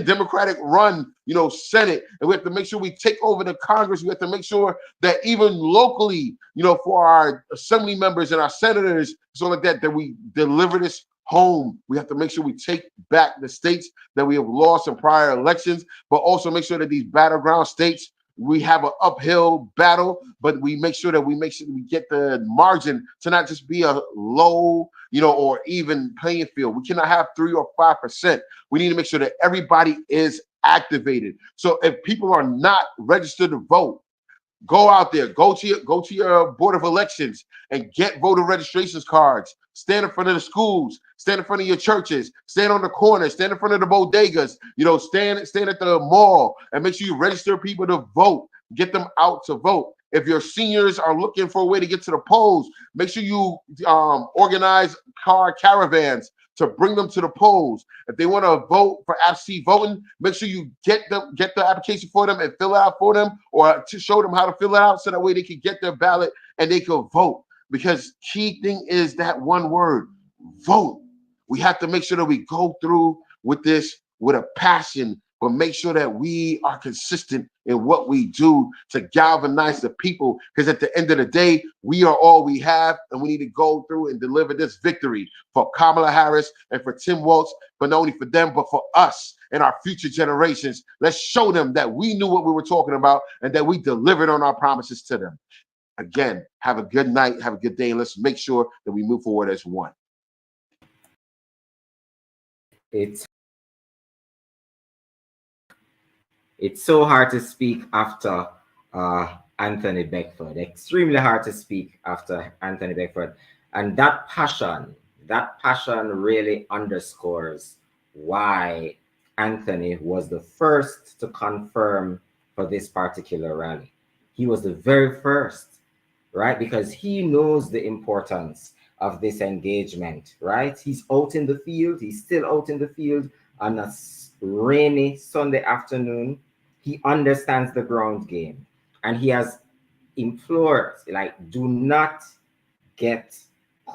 Democratic run, Senate, and we have to make sure we take over the Congress. We have to make sure that even locally, for our assembly members and our senators, so like that we deliver this home. We have to make sure we take back the states that we have lost in prior elections, but also make sure that these battleground states, we have an uphill battle, but we make sure that we get the margin to not just be a low, or even playing field. We cannot have 3 or 5%. We need to make sure that everybody is activated. So if people are not registered to vote, go out there, go to your board of elections and get voter registrations cards. Stand in front of the schools, stand in front of your churches, stand on the corner, stand in front of the bodegas, stand at the mall and make sure you register people to vote, get them out to vote. If your seniors are looking for a way to get to the polls, make sure you organize car caravans to bring them to the polls. If they want to vote for absentee voting, make sure you get the application for them and fill it out for them, or to show them how to fill it out so that way they can get their ballot and they can vote. Because key thing is that one word, vote. We have to make sure that we go through with this with a passion, but make sure that we are consistent in what we do to galvanize the people. Because at the end of the day, we are all we have, and we need to go through and deliver this victory for Kamala Harris and for Tim Walz, but not only for them, but for us and our future generations. Let's show them that we knew what we were talking about and that we delivered on our promises to them. Again, have a good night, have a good day, and let's make sure that we move forward as one. It's so hard to speak after Anthony Beckford. Extremely hard to speak after Anthony Beckford. And that passion really underscores why Anthony was the first to confirm for this particular rally. He was the very first, right? Because he knows the importance of this engagement, right? He's out in the field. He's still out in the field on a rainy Sunday afternoon. He understands the ground game, and he has implored, do not get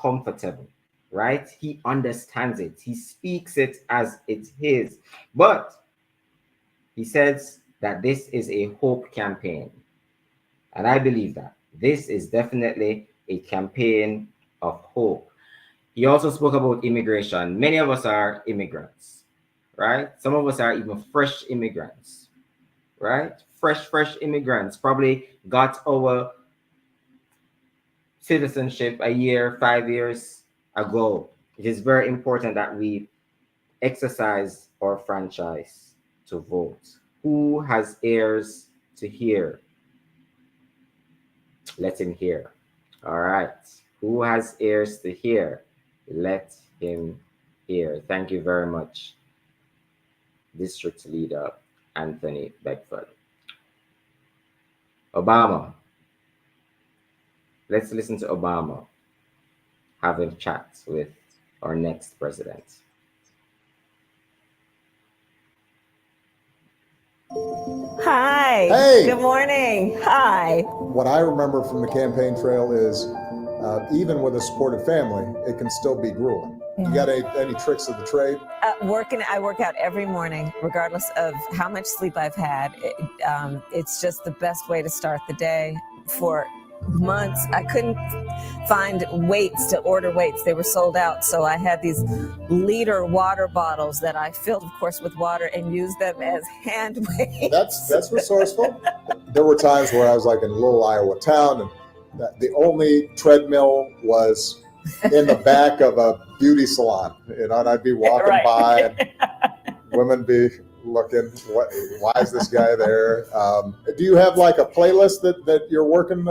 comfortable, right? He understands it. He speaks it as it's his, but he says that this is a hope campaign. And I believe that this is definitely a campaign of hope. He also spoke about immigration. Many of us are immigrants, right? Some of us are even fresh immigrants, right? Fresh immigrants, probably got our citizenship a year, 5 years ago. It is very important that we exercise our franchise to vote. Who has ears to hear? Let him hear. All right. Who has ears to hear? Let him hear. Thank you very much, District Leader Anthony Beckford. Obama. Let's listen to Obama having chats with our next president. Hi. Hey. Good morning. Hi. What I remember from the campaign trail is even with a supportive family, it can still be grueling. You got any tricks of the trade? I work out every morning, regardless of how much sleep I've had. It's just the best way to start the day for months. I couldn't find weights to order weights. They were sold out. So I had these liter water bottles that I filled, of course, with water and used them as hand weights. That's resourceful. There were times where I was like in a little Iowa town, and the only treadmill was in the back of a beauty salon, and I'd be walking by, and women be looking, why is this guy there? Do you have like a playlist that you're working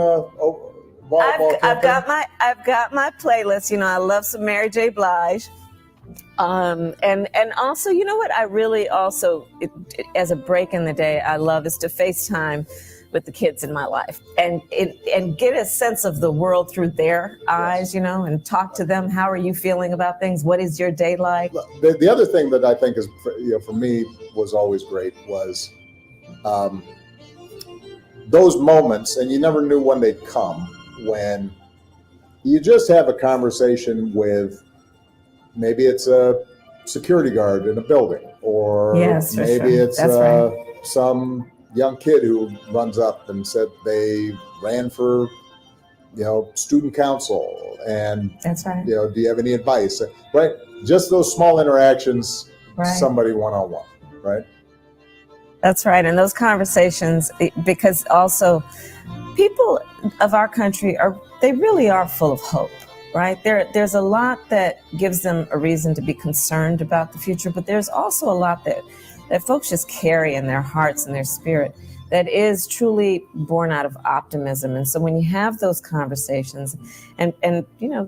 I've got my playlist. You know, I love some Mary J. Blige. And also, you know what I really also, as a break in the day, I love is to FaceTime with the kids in my life and get a sense of the world through their eyes, you know, and talk to them. How are you feeling about things? What is your day like? The other thing that I think is, for me was always great was those moments, and you never knew when they'd come, when you just have a conversation with, maybe it's a security guard in a building, or maybe it's some young kid who runs up and said they ran for, student council, and that's right. Do you have any advice? Right, just those small interactions, somebody one-on-one, right? That's right, and those conversations, because also people of our country they really are full of hope. Right? There's a lot that gives them a reason to be concerned about the future, but there's also a lot that folks just carry in their hearts and their spirit that is truly born out of optimism. And so when you have those conversations and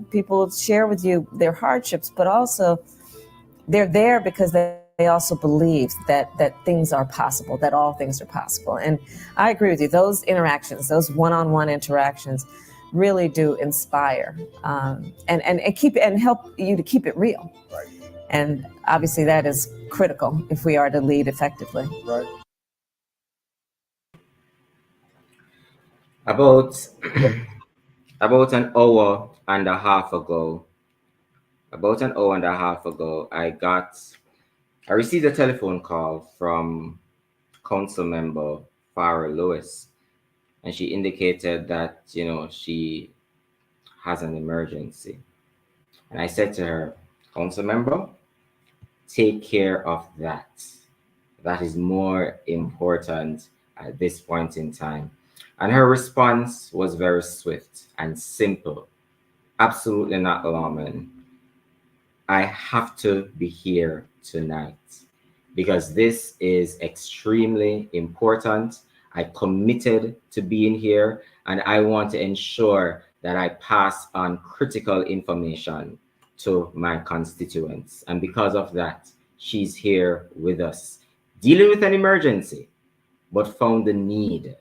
people share with you their hardships, but also they're there because they also believe that things are possible, that all things are possible. And I agree with you. Those interactions, those one-on-one interactions, really do inspire and help you to keep it real. Right. And obviously that is critical if we are to lead effectively. Right. About an hour and a half ago, I received a telephone call from Council Member Farrah Lewis, and she indicated that, she has an emergency. And I said to her, Council Member, take care of that. That is more important at this point in time. And her response was very swift and simple. Absolutely not alarming. I have to be here tonight because this is extremely important. I committed to being here, and I want to ensure that I pass on critical information to my constituents. And because of that, she's here with us, dealing with an emergency, but found the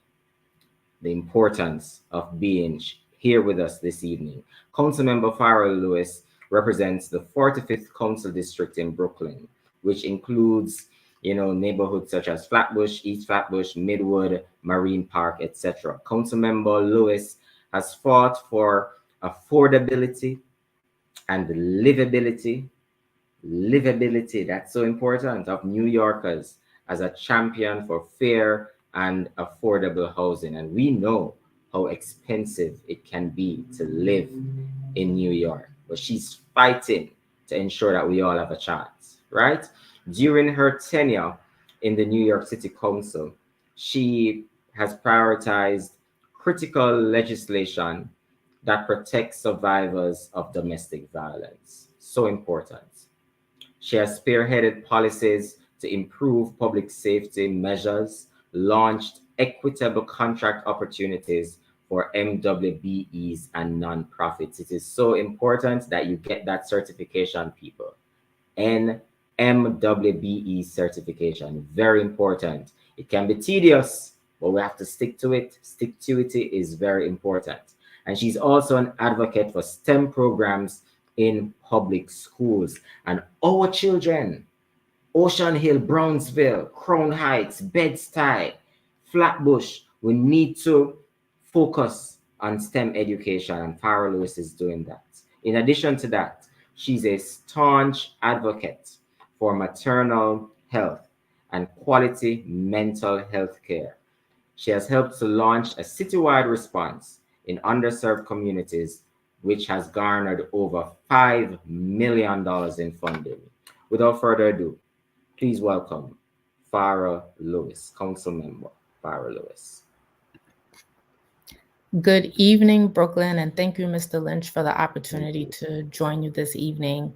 importance of being here with us this evening. Councilmember Farrah Lewis represents the 45th Council District in Brooklyn, which includes neighborhoods such as Flatbush, East Flatbush, Midwood, Marine Park, etc. Councilmember Lewis has fought for affordability and livability, that's so important, of New Yorkers, as a champion for fair and affordable housing. And we know how expensive it can be to live in New York, but she's fighting to ensure that we all have a chance, right? During her tenure in the New York City Council, she has prioritized critical legislation that protects survivors of domestic violence. So important. She has spearheaded policies to improve public safety measures, launched equitable contract opportunities for MWBEs and nonprofits. It is so important that you get that certification, people. MWBE certification, very important. It can be tedious, but we have to stick to it. Stick-to-ity is very important. And she's also an advocate for STEM programs in public schools. And our children, Ocean Hill, Brownsville, Crown Heights, Bed-Stuy, Flatbush, we need to focus on STEM education, and Farrah Lewis is doing that. In addition to that, she's a staunch advocate for maternal health and quality mental health care. She has helped to launch a citywide response in underserved communities, which has garnered over $5 million in funding. Without further ado, please welcome Farah Lewis, Council Member Farah Lewis. Good evening, Brooklyn, and thank you, Mr. Lynch, for the opportunity to join you this evening.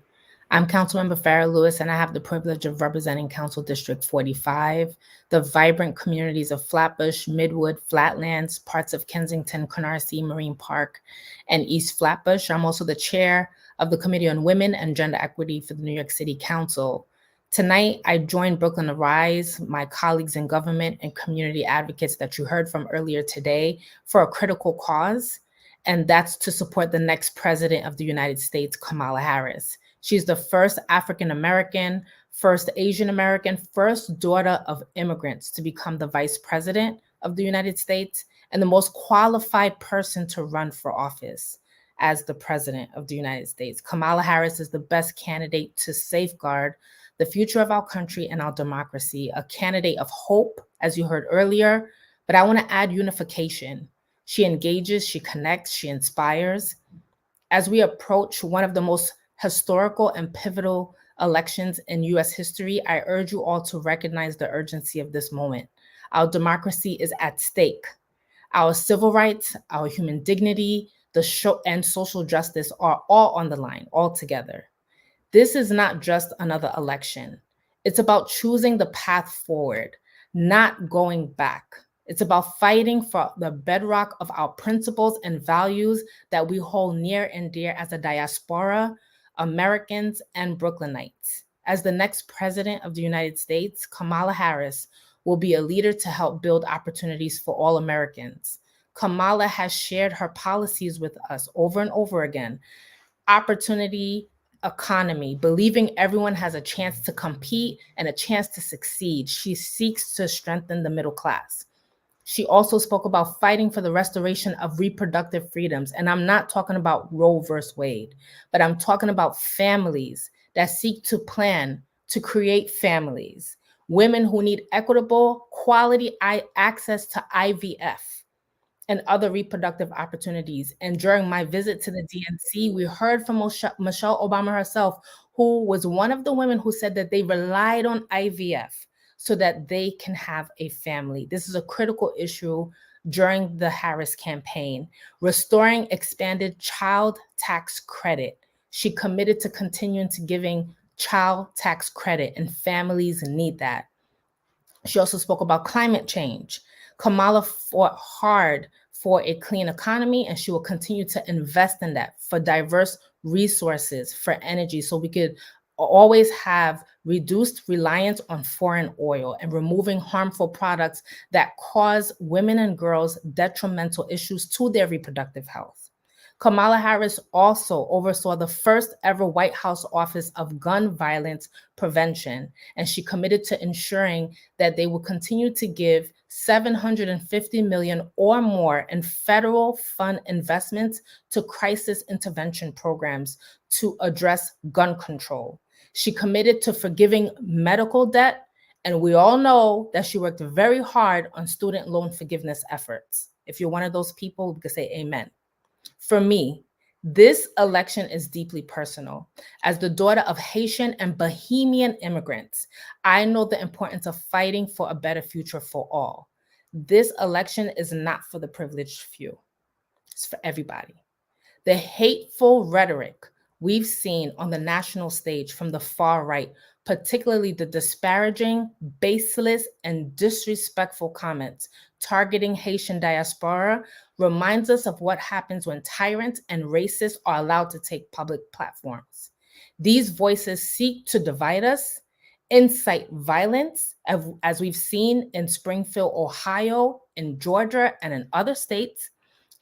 I'm Councilmember Farah Lewis, and I have the privilege of representing Council District 45, the vibrant communities of Flatbush, Midwood, Flatlands, parts of Kensington, Canarsie, Marine Park, and East Flatbush. I'm also the chair of the Committee on Women and Gender Equity for the New York City Council. Tonight, I joined Brooklyn Arise, my colleagues in government and community advocates that you heard from earlier today, for a critical cause, and that's to support the next president of the United States, Kamala Harris. She's the first African American, first Asian American, first daughter of immigrants to become the vice president of the United States, and the most qualified person to run for office as the president of the United States. Kamala Harris is the best candidate to safeguard the future of our country and our democracy, a candidate of hope, as you heard earlier, but I want to add unification. She engages, she connects, she inspires. As we approach one of the most historical and pivotal elections in US history, I urge you all to recognize the urgency of this moment. Our democracy is at stake. Our civil rights, our human dignity, and social justice are all on the line, all together. This is not just another election. It's about choosing the path forward, not going back. It's about fighting for the bedrock of our principles and values that we hold near and dear as a diaspora, Americans, and Brooklynites. As the next president of the United States, Kamala Harris will be a leader to help build opportunities for all Americans. Kamala has shared her policies with us over and over again. Opportunity, economy, believing everyone has a chance to compete and a chance to succeed. She seeks to strengthen the middle class. She also spoke about fighting for the restoration of reproductive freedoms. And I'm not talking about Roe versus Wade, but I'm talking about families that seek to plan to create families, women who need equitable, quality access to IVF and other reproductive opportunities. And during my visit to the DNC, we heard from Michelle Obama herself, who was one of the women who said that they relied on IVF so that they can have a family. This is a critical issue during the Harris campaign. Restoring expanded child tax credit. She committed to continuing to giving child tax credit, and families need that. She also spoke about climate change. Kamala fought hard for a clean economy, and she will continue to invest in that, for diverse resources, for energy, so we could always have reduced reliance on foreign oil and removing harmful products that cause women and girls detrimental issues to their reproductive health. Kamala Harris also oversaw the first ever White House Office of Gun Violence Prevention, and she committed to ensuring that they will continue to give $750 million or more in federal fund investments to crisis intervention programs to address gun control. She committed to forgiving medical debt, and we all know that she worked very hard on student loan forgiveness efforts. If you're one of those people, we could say amen. For me, this election is deeply personal. As the daughter of Haitian and Bahamian immigrants, I know the importance of fighting for a better future for all. This election is not for the privileged few. It's for everybody. The hateful rhetoric we've seen on the national stage from the far right, particularly the disparaging, baseless, and disrespectful comments targeting Haitian diaspora, reminds us of what happens when tyrants and racists are allowed to take public platforms. These voices seek to divide us, incite violence, as we've seen in Springfield, Ohio, in Georgia, and in other states,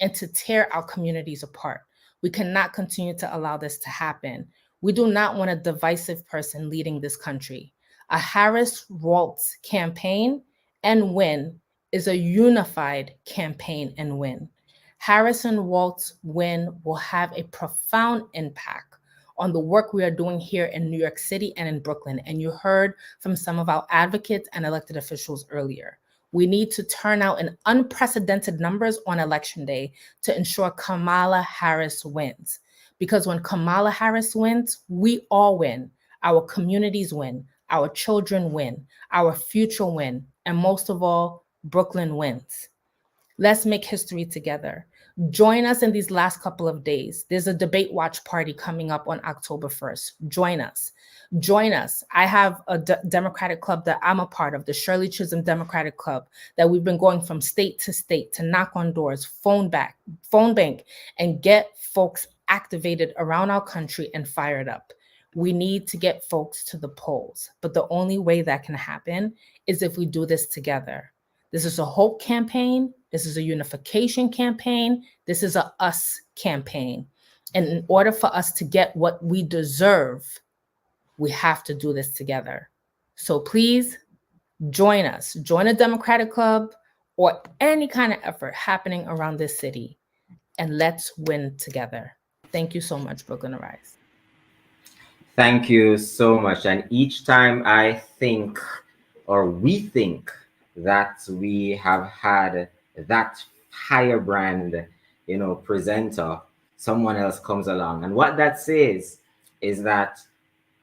and to tear our communities apart. We cannot continue to allow this to happen. We do not want a divisive person leading this country. A Harris-Walz campaign and win is a unified campaign and win. Harris and Walz win will have a profound impact on the work we are doing here in New York City and in Brooklyn. And you heard from some of our advocates and elected officials earlier. We need to turn out in unprecedented numbers on election day to ensure Kamala Harris wins. Because when Kamala Harris wins, we all win. Our communities win. Our children win. Our future win. And most of all, Brooklyn wins. Let's make history together. Join us in these last couple of days. There's a debate watch party coming up on October 1st. Join us. Join us. I have a Democratic club that I'm a part of, the Shirley Chisholm Democratic Club, that we've been going from state to knock on doors, phone bank, and get folks activated around our country and fired up. We need to get folks to the polls. But the only way that can happen is if we do this together. This is a hope campaign. This is a unification campaign. This is a us campaign. And in order for us to get what we deserve, we have to do this together. So please join us. Join a Democratic club or any kind of effort happening around this city. And let's win together. Thank you so much, Brooklyn Arise. Thank you so much. And each time I think, or we think, that we have had that higher brand, presenter, someone else comes along. And what that says is that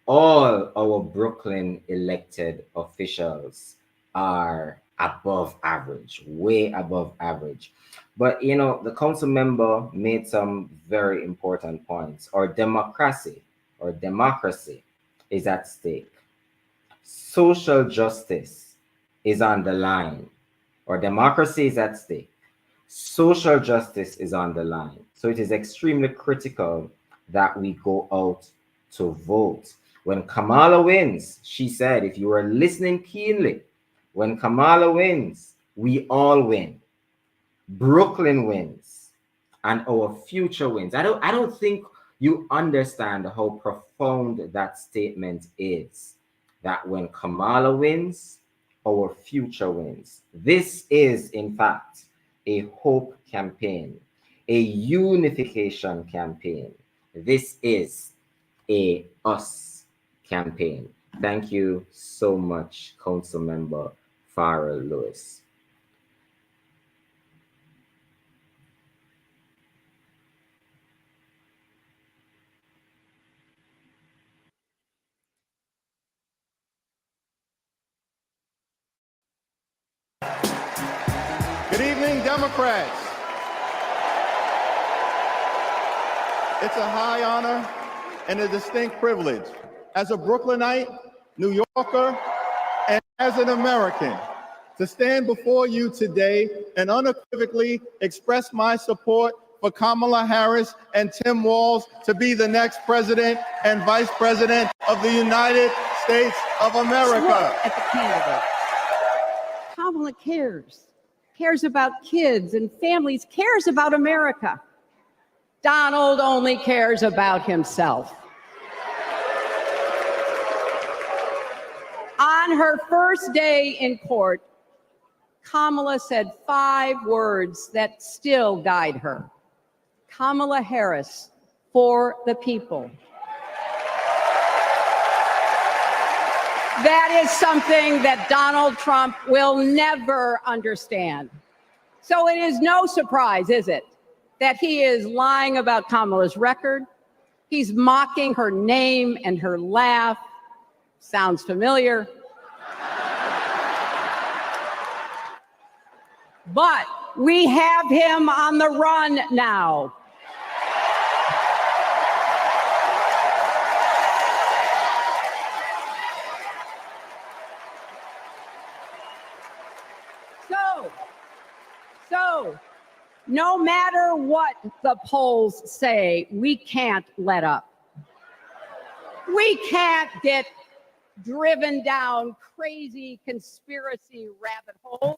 all our Brooklyn elected officials are above average, way above average. But, the council member made some very important points. Our democracy is at stake. Social justice is on the line. Our democracy is at stake. Social justice is on the line. So it is extremely critical that we go out to vote. When Kamala wins, she said, if you were listening keenly, when Kamala wins, we all win. Brooklyn wins, and our future wins. I don't think you understand how profound that statement is. That when Kamala wins, our future wins. This is, in fact, a hope campaign, a unification campaign. This is a us campaign. Thank you so much, Councilmember Farrell Lewis. Good evening, Democrats. It's a high honor and a distinct privilege as a Brooklynite, New Yorker, and as an American to stand before you today and unequivocally express my support for Kamala Harris and Tim Walz to be the next president and vice president of the United States of America. Look at the candidate. Kamala cares about kids and families, cares about America. Donald only cares about himself. On her first day in court, Kamala said 5 words that still guide her. Kamala Harris, for the people. That is something that Donald Trump will never understand. So it is no surprise, is it, that he is lying about Kamala's record. He's mocking her name and her laugh. Sounds familiar. But we have him on the run now. So, no matter what the polls say, we can't let up. We can't get driven down crazy conspiracy rabbit holes.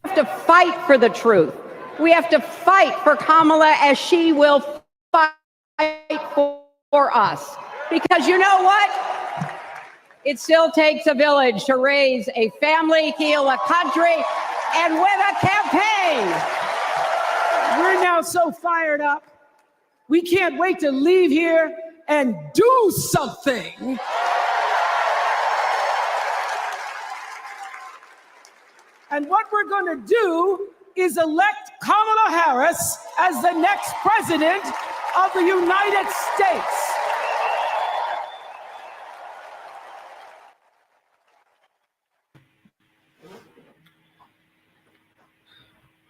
We have to fight for the truth. We have to fight for Kamala as she will fight for us. Because you know what? It still takes a village to raise a family, heal a country, and win a campaign. We're now so fired up. We can't wait to leave here and do something. And what we're going to do is elect Kamala Harris as the next president of the United States.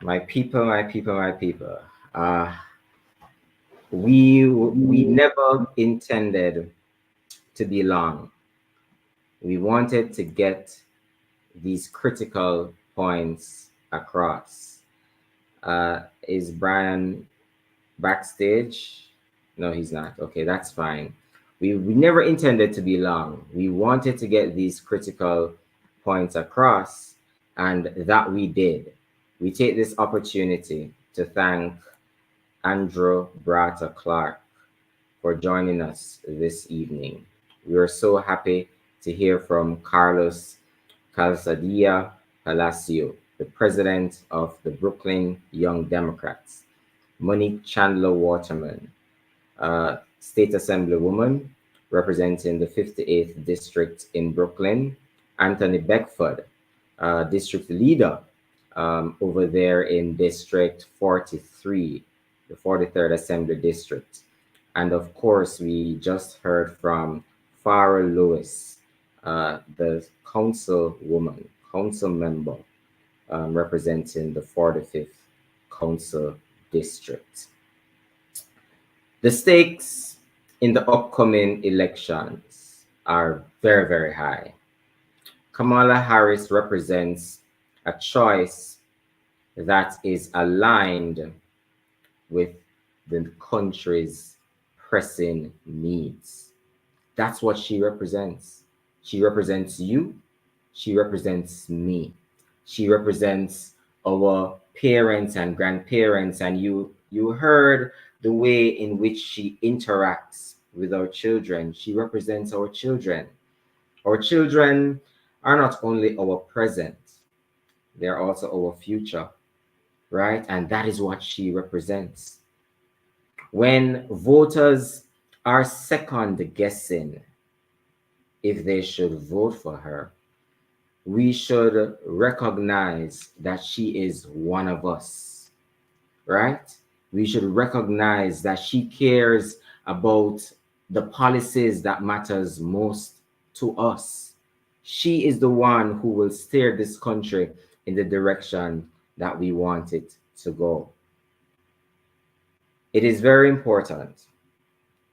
My people, my people, my people. We never intended to be long. We wanted to get these critical points across. Is Brian backstage? No, he's not. Okay, that's fine. We never intended to be long. We wanted to get these critical points across, and that we did. We take this opportunity to thank Andrew Brata Clark for joining us this evening. We are so happy to hear from Carlos Calzadilla Palacio, the president of the Brooklyn Young Democrats, Monique Chandler Waterman, State Assemblywoman representing the 58th District in Brooklyn, Anthony Beckford, District Leader over there in District 43, the 43rd Assembly District. And of course, we just heard from Farah Lewis, the council member representing the 45th Council District. The stakes in the upcoming elections are very, very high. Kamala Harris represents a choice that is aligned with the country's pressing needs. That's what she represents. She represents you. She represents me. She represents our parents and grandparents, and you heard the way in which she interacts with our children. She represents our children. Our children are not only our present, they're also our future, right? And that is what she represents. When voters are second guessing if they should vote for her, we should recognize that she is one of us, right? We should recognize that she cares about the policies that matters most to us. She is the one who will steer this country in the direction that we want it to go. It is very important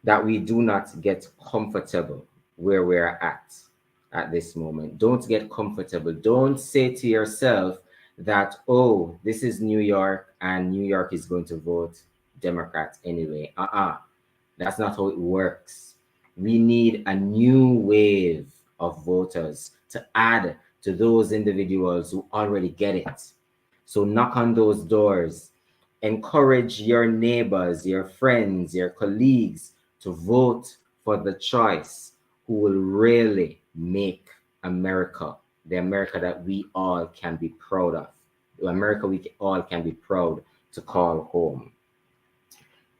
that we do not get comfortable where we're at this moment. Don't get comfortable. Don't say to yourself that, oh, this is New York and New York is going to vote Democrat anyway. That's not how it works. We need a new wave of voters to add to those individuals who already get it. So knock on those doors. Encourage your neighbors, your friends, your colleagues to vote for the choice who will really make America the America that we all can be proud of, the America we all can be proud to call home.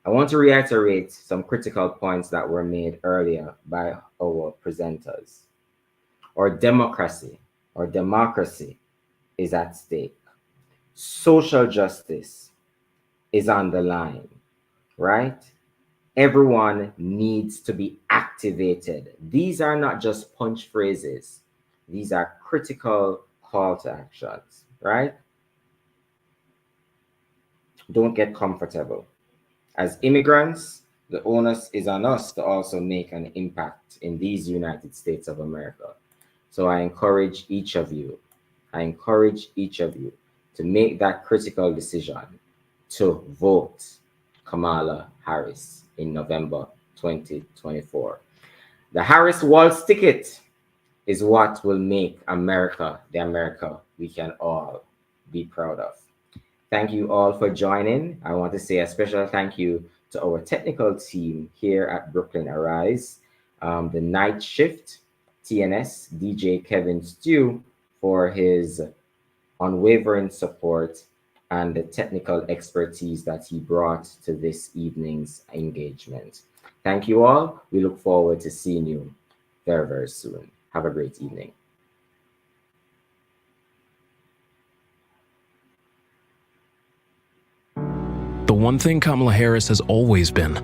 I want to reiterate some critical points that were made earlier by our presenters. Our democracy is at stake. Social justice is on the line, right? Everyone needs to be activated. These are not just punch phrases. These are critical call to actions, right? Don't get comfortable. As immigrants, the onus is on us to also make an impact in these United States of America. So I encourage each of you to make that critical decision to vote Kamala Harris in November 2024. The Harris Waltz ticket is what will make America the America we can all be proud of. Thank you all for joining. I want to say a special thank you to our technical team here at Brooklyn Arise, the night shift, TNS, DJ Kevin Stew for his unwavering support and the technical expertise that he brought to this evening's engagement. Thank you all. We look forward to seeing you very, very soon. Have a great evening. The one thing Kamala Harris has always been: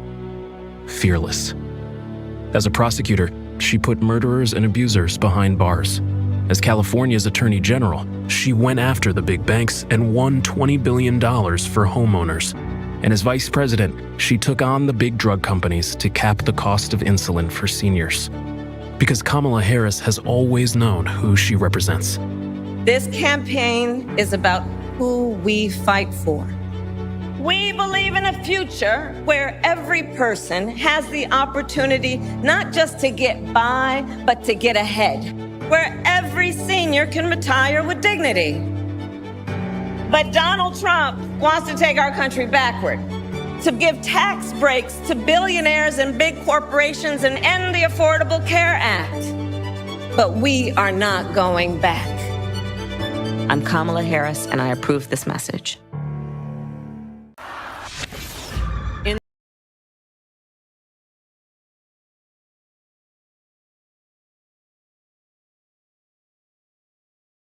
fearless. As a prosecutor, she put murderers and abusers behind bars. As California's Attorney General, she went after the big banks and won $20 billion for homeowners. And as Vice President, she took on the big drug companies to cap the cost of insulin for seniors. Because Kamala Harris has always known who she represents. This campaign is about who we fight for. We believe in a future where every person has the opportunity not just to get by, but to get ahead. Where every senior can retire with dignity. But Donald Trump wants to take our country backward, to give tax breaks to billionaires and big corporations and end the Affordable Care Act. But we are not going back. I'm Kamala Harris, and I approve this message.